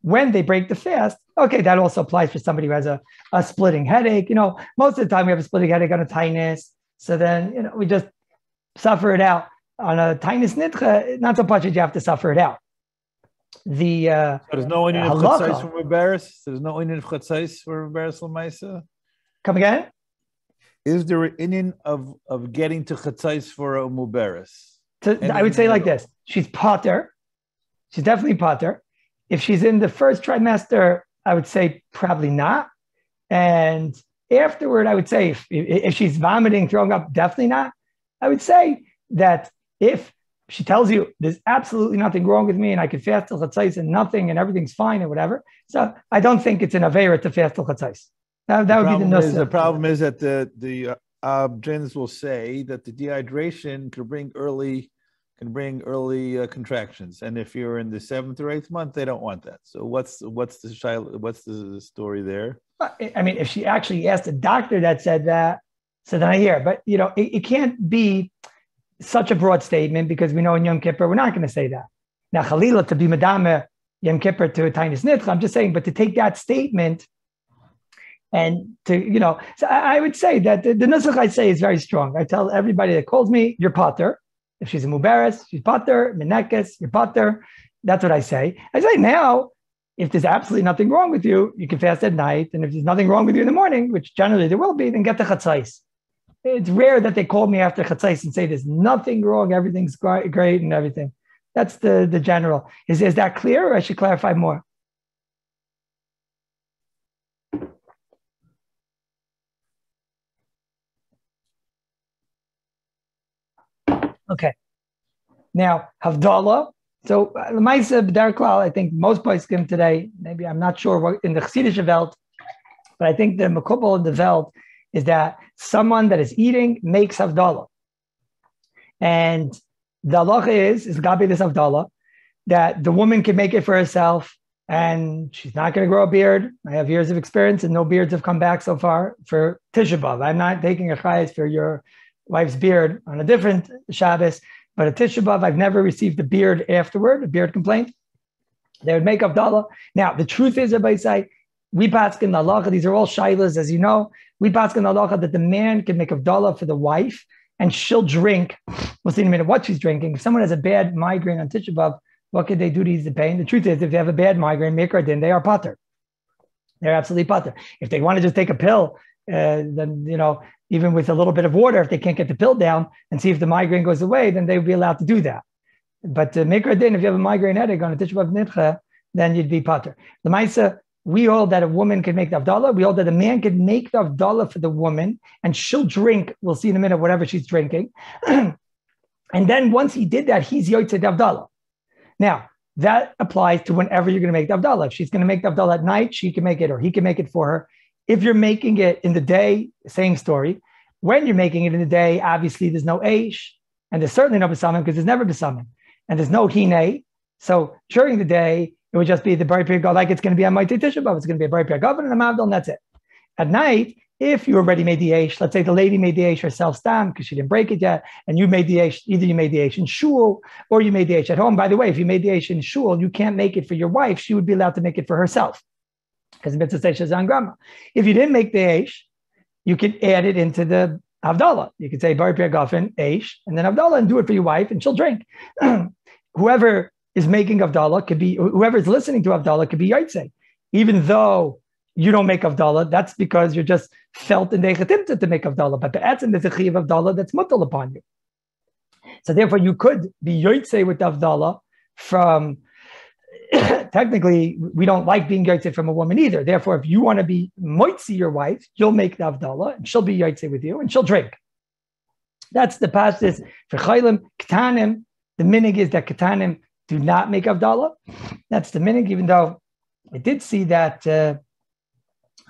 When they break the fast, okay, that also applies for somebody who has a splitting headache. Most of the time we have a splitting headache on a tinus. So then, we just suffer it out. On a tinus nitcha, not so much that you have to suffer it out. There's no inyan of chatzais for muberes? There's no inyan of chatzais for muberes l'maisa? Come again? Is there an inyan of getting to chatzais for a muberes? I would say like this. She's pater. She's definitely pater. If she's in the first trimester, I would say probably not. And afterward, I would say if she's vomiting, throwing up, definitely not. I would say that if she tells you there's absolutely nothing wrong with me and I can fast till chatzais and nothing and everything's fine and whatever, so I don't think it's an avera to fast till chatzais. That would be the nusach. The problem is that the gens will say that the dehydration can bring early contractions, and if you're in the 7th or 8th month, they don't want that. So what's the story there? I mean, if she actually asked a doctor that said that, so then I hear. But it can't be such a broad statement, because we know in Yom Kippur we're not going to say that. Now, Chalila to be Madame Yom Kippur to a tainis nitcha, I'm just saying, but to take that statement and to so I would say that the nusach I say is very strong. I tell everybody that calls me, you're pater. If she's a muberes, she's pater, menekes, you're pater. That's what I say. I say now, if there's absolutely nothing wrong with you, you can fast at night. And if there's nothing wrong with you in the morning, which generally there will be, then get the chatzais. It's rare that they call me after chatzais and say there's nothing wrong, everything's great and everything. That's the general. Is that clear, or I should clarify more? Okay. Now, Havdalah. So, L'maisa B'der Klal, I think most poskim today, maybe I'm not sure what in the HTISHA Welt, but I think the Mekubal in the Welt is that someone that is eating makes Havdalah. And the halacha is Gabi this Havdalah, that the woman can make it for herself, and she's not going to grow a beard. I have years of experience, and no beards have come back so far for Tisha B'Av. I'm not taking a chayes for your wife's beard on a different Shabbos, but a Tisha B'Av, I've never received a beard afterward, a beard complaint. They would make Havdalah. Now, the truth is, everybody say, we paskin halacha, these are all shaylas, as you know. We paskin halacha that the man can make Havdalah for the wife, and she'll drink. We'll see in a minute what she's drinking. If someone has a bad migraine on Tisha B'Av, what could they do to ease the pain? The truth is, if they have a bad migraine, mikra din, they are pater. They're absolutely pater. If they want to just take a pill, then, even with a little bit of water, if they can't get the pill down and see if the migraine goes away, then they would be allowed to do that. But mikra din, if you have a migraine headache on a Tisha B'Av nidcha, then you'd be pater. The Maisa, we hold that a woman can make the Havdalah. We hold that a man can make the Havdalah for the woman, and she'll drink, we'll see in a minute, whatever she's drinking. And then once he did that, he's yotzei the Havdalah. Now, that applies to whenever you're going to make the Havdalah. If she's going to make the Havdalah at night, she can make it, or he can make it for her. If you're making it in the day, same story. When you're making it in the day, obviously there's no Aish, and there's certainly no Besamim, because there's never Besamim, and there's no Hine. So during the day, it would just be the Bari Piyagov, like it's going to be on my Tisha B'Av, it's going to be a Bari Piyagov and a Mavdal, and that's it. At night, if you already made the Aish, let's say the lady made the Aish herself stam because she didn't break it yet, and you made the Aish, either you made the Aish in shul or you made the Aish at home. By the way, if you made the Aish in shul, you can't make it for your wife. She would be allowed to make it for herself because mitzvah Tisha zan grama. If you didn't make the Aish, you could add it into the Havdalah. You could say Bari Piyagov Aish and then Havdalah and do it for your wife and she'll drink. Whoever is making Havdalah could be, whoever is listening to Havdalah could be Yotzei. Even though you don't make Havdalah, that's because you're just felt in the Echatimta to make Havdalah. But the Etzim, there's a Chiv Havdalah that's mutal upon you. So therefore, you could be Yotzei with Havdalah from, technically, we don't like being Yotzei from a woman either. Therefore, if you want to be Moitzi your wife, you'll make the Havdalah, and she'll be Yotzei with you, and she'll drink. That's the passages for Chaylim. Ketanim, the minig is that Ketanim do not make Havdalah. That's the minig, even though I did see that,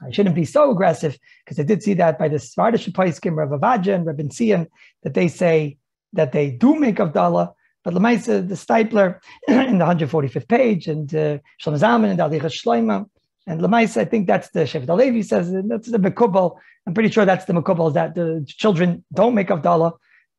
I shouldn't be so aggressive, because I did see that by the Svardish Paiskim, Rav Avadja and Rabbi Tzion, that they say that they do make Havdalah. But Lamaisa, the Stipler in the 145th page, and Shlomo Zalman and the Alicha Shloima, and Lamaisa, I think that's the Shevet HaLevi says, that's the Mekubal. I'm pretty sure that's the Mekubal, that the children don't make Havdalah.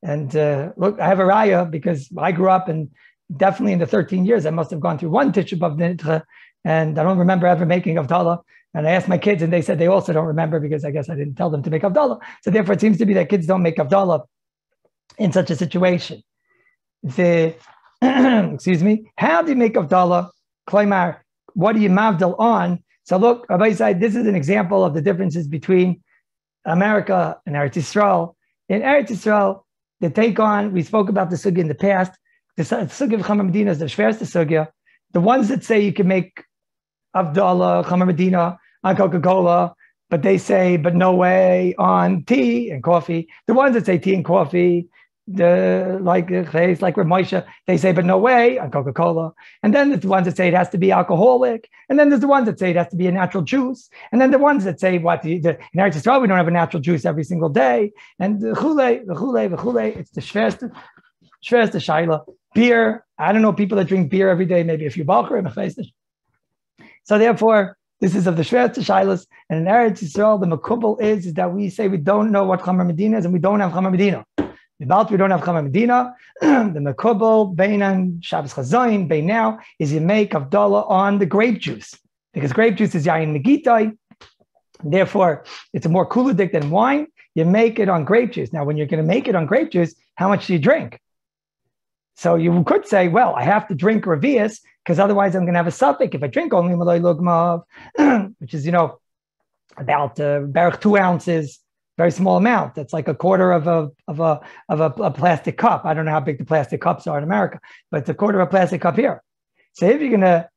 And look, I have a raya because I grew up, and definitely in the 13 years, I must have gone through one Tisha B'Av Nidcha, and I don't remember ever making Havdalah. And I asked my kids, and they said they also don't remember, because I guess I didn't tell them to make Havdalah. So therefore, it seems to be that kids don't make Havdalah in such a situation. Excuse me, how do you make Havdalah? Klaimar, what do you mavdal on? So look, Rabbi said, this is an example of the differences between America and Eretz Yisrael. In Eretz Yisrael, they take on, we spoke about the sugya in the past, the sugya of Chamar Medina is the schwerste sugya. The ones that say you can make Havdalah, Chamar Medina, on Coca-Cola, but they say, but no way on tea and coffee. The ones that say tea and coffee, like Rav Moshe, they say, but no way on Coca-Cola. And then there's the ones that say it has to be alcoholic. And then there's the ones that say it has to be a natural juice. And then the ones that say, in Eretz Yisrael, we don't have a natural juice every single day. And the chule, it's the shverste shaila. Beer, I don't know people that drink beer every day, maybe a few balcher. So therefore, this is of the shverste shailas. And in Eretz Yisrael, the makubal is that we say we don't know what Chamar Medina is, and we don't have Chamar Medina. We don't have Chamar Medina. The makubal, Beinan, Shabbos Chazoin, Bein now, is you make Havdalah on the grape juice. Because grape juice is Yayin Negitai. Therefore, it's a more kuladik than wine. You make it on grape juice. Now, when you're going to make it on grape juice, how much do you drink? So you could say, well, I have to drink Revius, because otherwise I'm going to have a suffix. If I drink only Malay Lugmav, which is, about about 2 ounces, very small amount. That's like a quarter of a plastic cup. I don't know how big the plastic cups are in America, but it's a quarter of a plastic cup here. So if you're going to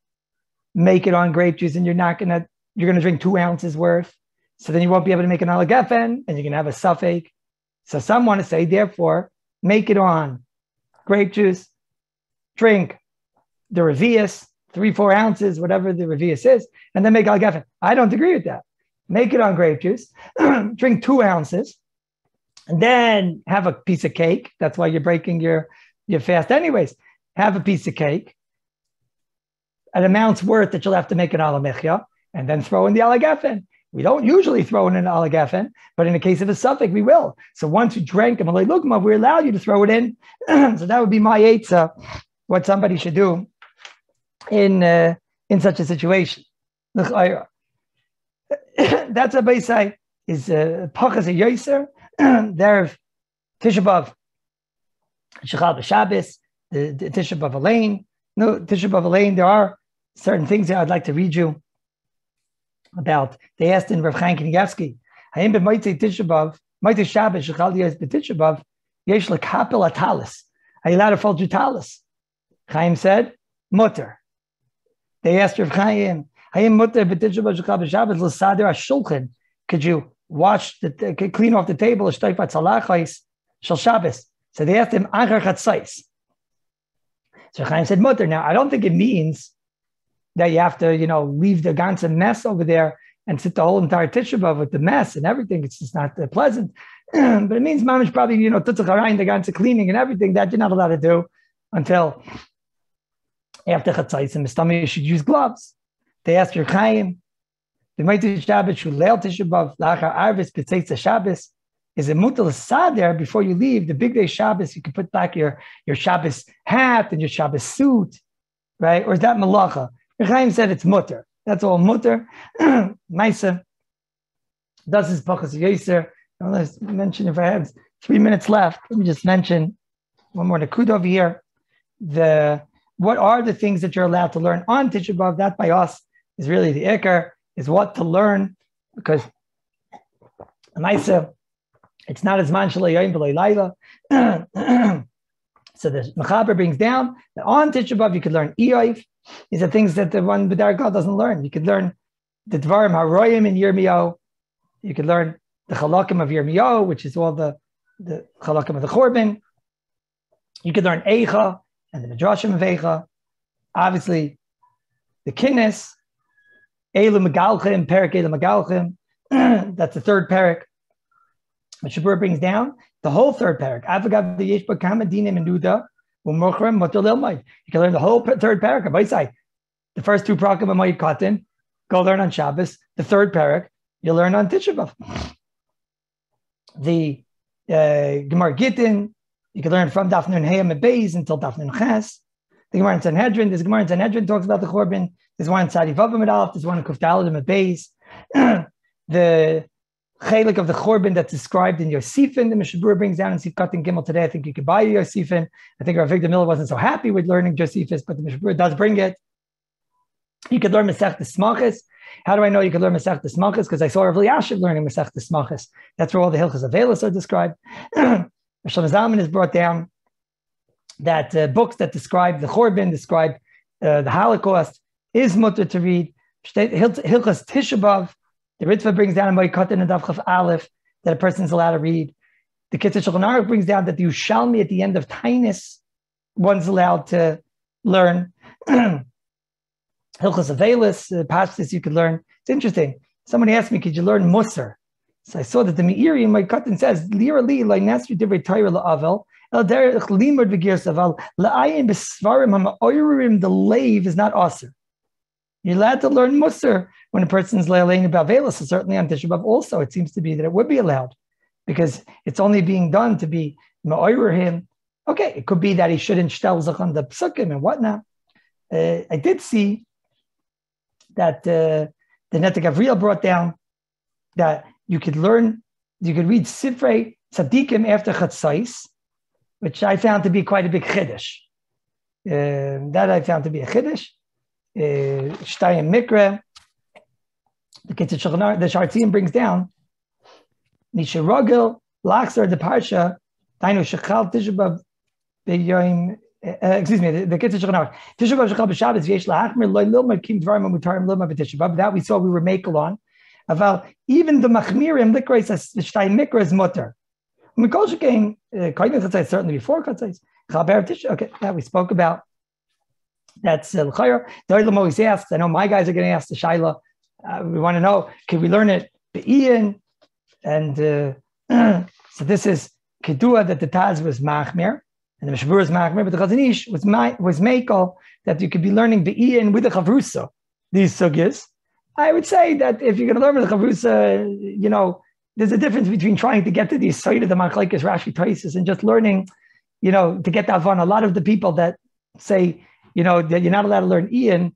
make it on grape juice and you're going to drink 2 ounces worth, so then you won't be able to make an alagefen, and you're going to have a suffix. So some want to say, therefore, make it on grape juice, drink the Revius, 3-4 ounces, whatever the Revius is, and then make alagefen. I don't agree with that. Make it on grape juice, drink 2 ounces, and then have a piece of cake. That's why you're breaking your fast anyways. Have a piece of cake, an amount's worth that you'll have to make an alamechia and then throw in the alagafen. We don't usually throw in an alagafen, but in the case of a suffix, we will. So once you drank a malay lugma, we allow you to throw it in. So that would be my eitzah, what somebody should do in such a situation. That's what I say is pachas a yoser. There, Tisha B'Av, Shechal b'Shabbos, the Tisha B'Av Elaine. No, Tisha B'Av Elaine, there are certain things that I'd like to read you about. They asked in Rav Chaim Kanievsky, Hayim b'Motzei Tisha B'Av, Motzei Shabbos, Shechal Yos b'Tisha B'Av, Yesh lekapel atalis. Are you allowed to fold your talis? Chaim said, mutter. They asked Rav Chaim, Hayim mutter b'Tisha B'Av, Shechal b'Shabbos, l'sader ha'shulchan. Could you clean off the table, shtoifat salachais, shel Shabbos? So they asked him, Achar chatzais. So Chaim said, mutter. Now, I don't think it means that you have to, leave the ganze mess over there and sit the whole entire Tisha B'Av with the mess and everything. It's just not pleasant. But it means mamish probably, tutzach harayin, the ganze cleaning and everything that you're not allowed to do until after chatzais. And Mistami, you should use gloves. They asked your Chaim, the Motzei Shabbos, Shulel Tisha B'Av, Lachar Arvis, B'Tzeitza Shabbos. Is it mutal sader before you leave the big day Shabbos? You can put back your Shabbos hat and your Shabbos suit, right? Or is that malacha? Chaim said it's mutter. That's all mutter. Maisa does his pachas yoser. Let's mention, if I have 3 minutes left, let me just mention one more nakuda over here. What are the things that you're allowed to learn on Tisha B'Av? That by us is really the ikar, is what to learn, because Maisa, it's not as man shalei yom v'lei laila. So the Mechaber brings down that on Tisha B'Av you could learn Iyov. These are things that the one B'dar God doesn't learn. You could learn the Dvarim HaRoyim in Yirmiyahu. You could learn the Chalakim of Yirmiyahu, which is all the Chalakim of the Chorban. You could learn Eicha and the Midrashim of Eicha. Obviously, the Kinnis, Eilu Megalchim, Perek Eilu Megalchim. That's the third parak. What Shabur brings down the whole third parak. Avagav the Yesh Bakam Dinim and Nuda. You can learn the whole third parak. By side, the first two parakim of Mayit Katan, go learn on Shabbos. The third parak, you'll learn on Tisha B'Av. The Gemara Gittin, you can learn from Daf Nun Hayam and Beis until Daf Nun Ches. The Gemara in Sanhedrin, this Gemara in Sanhedrin talks about the Chorban. There's one in Tzadi Vavam and Alf. There's one in Kuftalim and Beis. The chelik of the Chorban that's described in Yosifin, the Mishabur brings down in Sif Katan Gimel today. I think you could buy Yosifin. I think Rav Victor Miller wasn't so happy with learning Josephus, but the Mishabur does bring it. You could learn Masech Smachis. How do I know you could learn Masech Smachis? Because I saw Rav Eliashiv learning Masech Smachis. That's where all the Hilchos of Velos are described. Shlomo Zalman has brought down that books that describe the Chorban, describe the Holocaust, is mutter to read. Hilchos Tisha B'Av. The Ritva brings down in Moikatan and Davchav Aleph that a person is allowed to read. The Kitzur Shulchan Aruch brings down that the Yushalmi at the end of Tainis, one's allowed to learn. Hilchos Avelis, Pashtus you could learn. It's interesting. Somebody asked me, could you learn Musar? So I saw that the Meiri in Moikatan says, Lira li lo nasri divrei Torah la'avel, el derech limud v'gir saval, la'ayin b'svarim ha'oirim, the lave is not aser. You're allowed to learn Musar when a person's le'alein about Velos, so certainly on Tisha B'Av also, it seems to be that it would be allowed because it's only being done to be ma'oyer him. Okay, it could be that he shouldn't shtel zach on the psukim and whatnot. I did see that the Netta Gavriel brought down that you could read Sifrei Tzadikim after Chatzais, which I found to be quite a big chiddush. That I found to be a chiddush. Shtayim Mikra, the Kitzur Shulchan Aruch, the Shartzim brings down Nisha Rogel Lachzor the Parsha Dainu Shechal Tisha B'Av B'Yom. Excuse me, the Kitzur Shulchan Aruch Tisha B'Av Shechal B'Shabbos V'Yesh La'achmir Lo Lilma Kim Dvarim Mutarim Lilma B'Tisha B'Av. That we saw we were makel on. About even the Machmirim Likreis Shtayim Mikra is mutter. Mikol Shekain Koyin Chatzais certainly before Chatzais Chaber Tisha. Okay, that we spoke about. That's l'chayr. The Olam always asks. I know my guys are going to ask the Shaila. We want to know, can we learn it be'ian? And so this is kedua that the Taz was machmir. And the Mishmur is machmer, but the Chazon Ish was mekel that you could be learning be'in with the chavrusa these sugyas. I would say that if you're going to learn with the chavrusa, there's a difference between trying to get to the side of the machlekes Rashi Taisus and just learning, to get that fun. A lot of the people that say, that you're not allowed to learn Ian,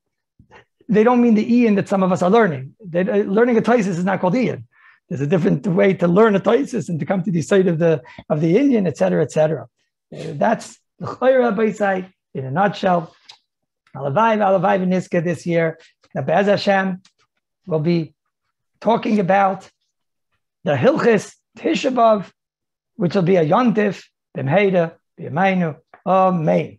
they don't mean the Ian that some of us are learning. Learning a Taisus is not called Ian. There's a different way to learn a Taisus and to come to the side of the Indian, etc., etc. That's the Chayra Baisai in a nutshell. Alavai Niska this year. Now, Be'ez Hashem, we'll be talking about the Hilchis TISHA B'Av, which will be a Yontif, B'Mheida, B'Yameinu, Amen.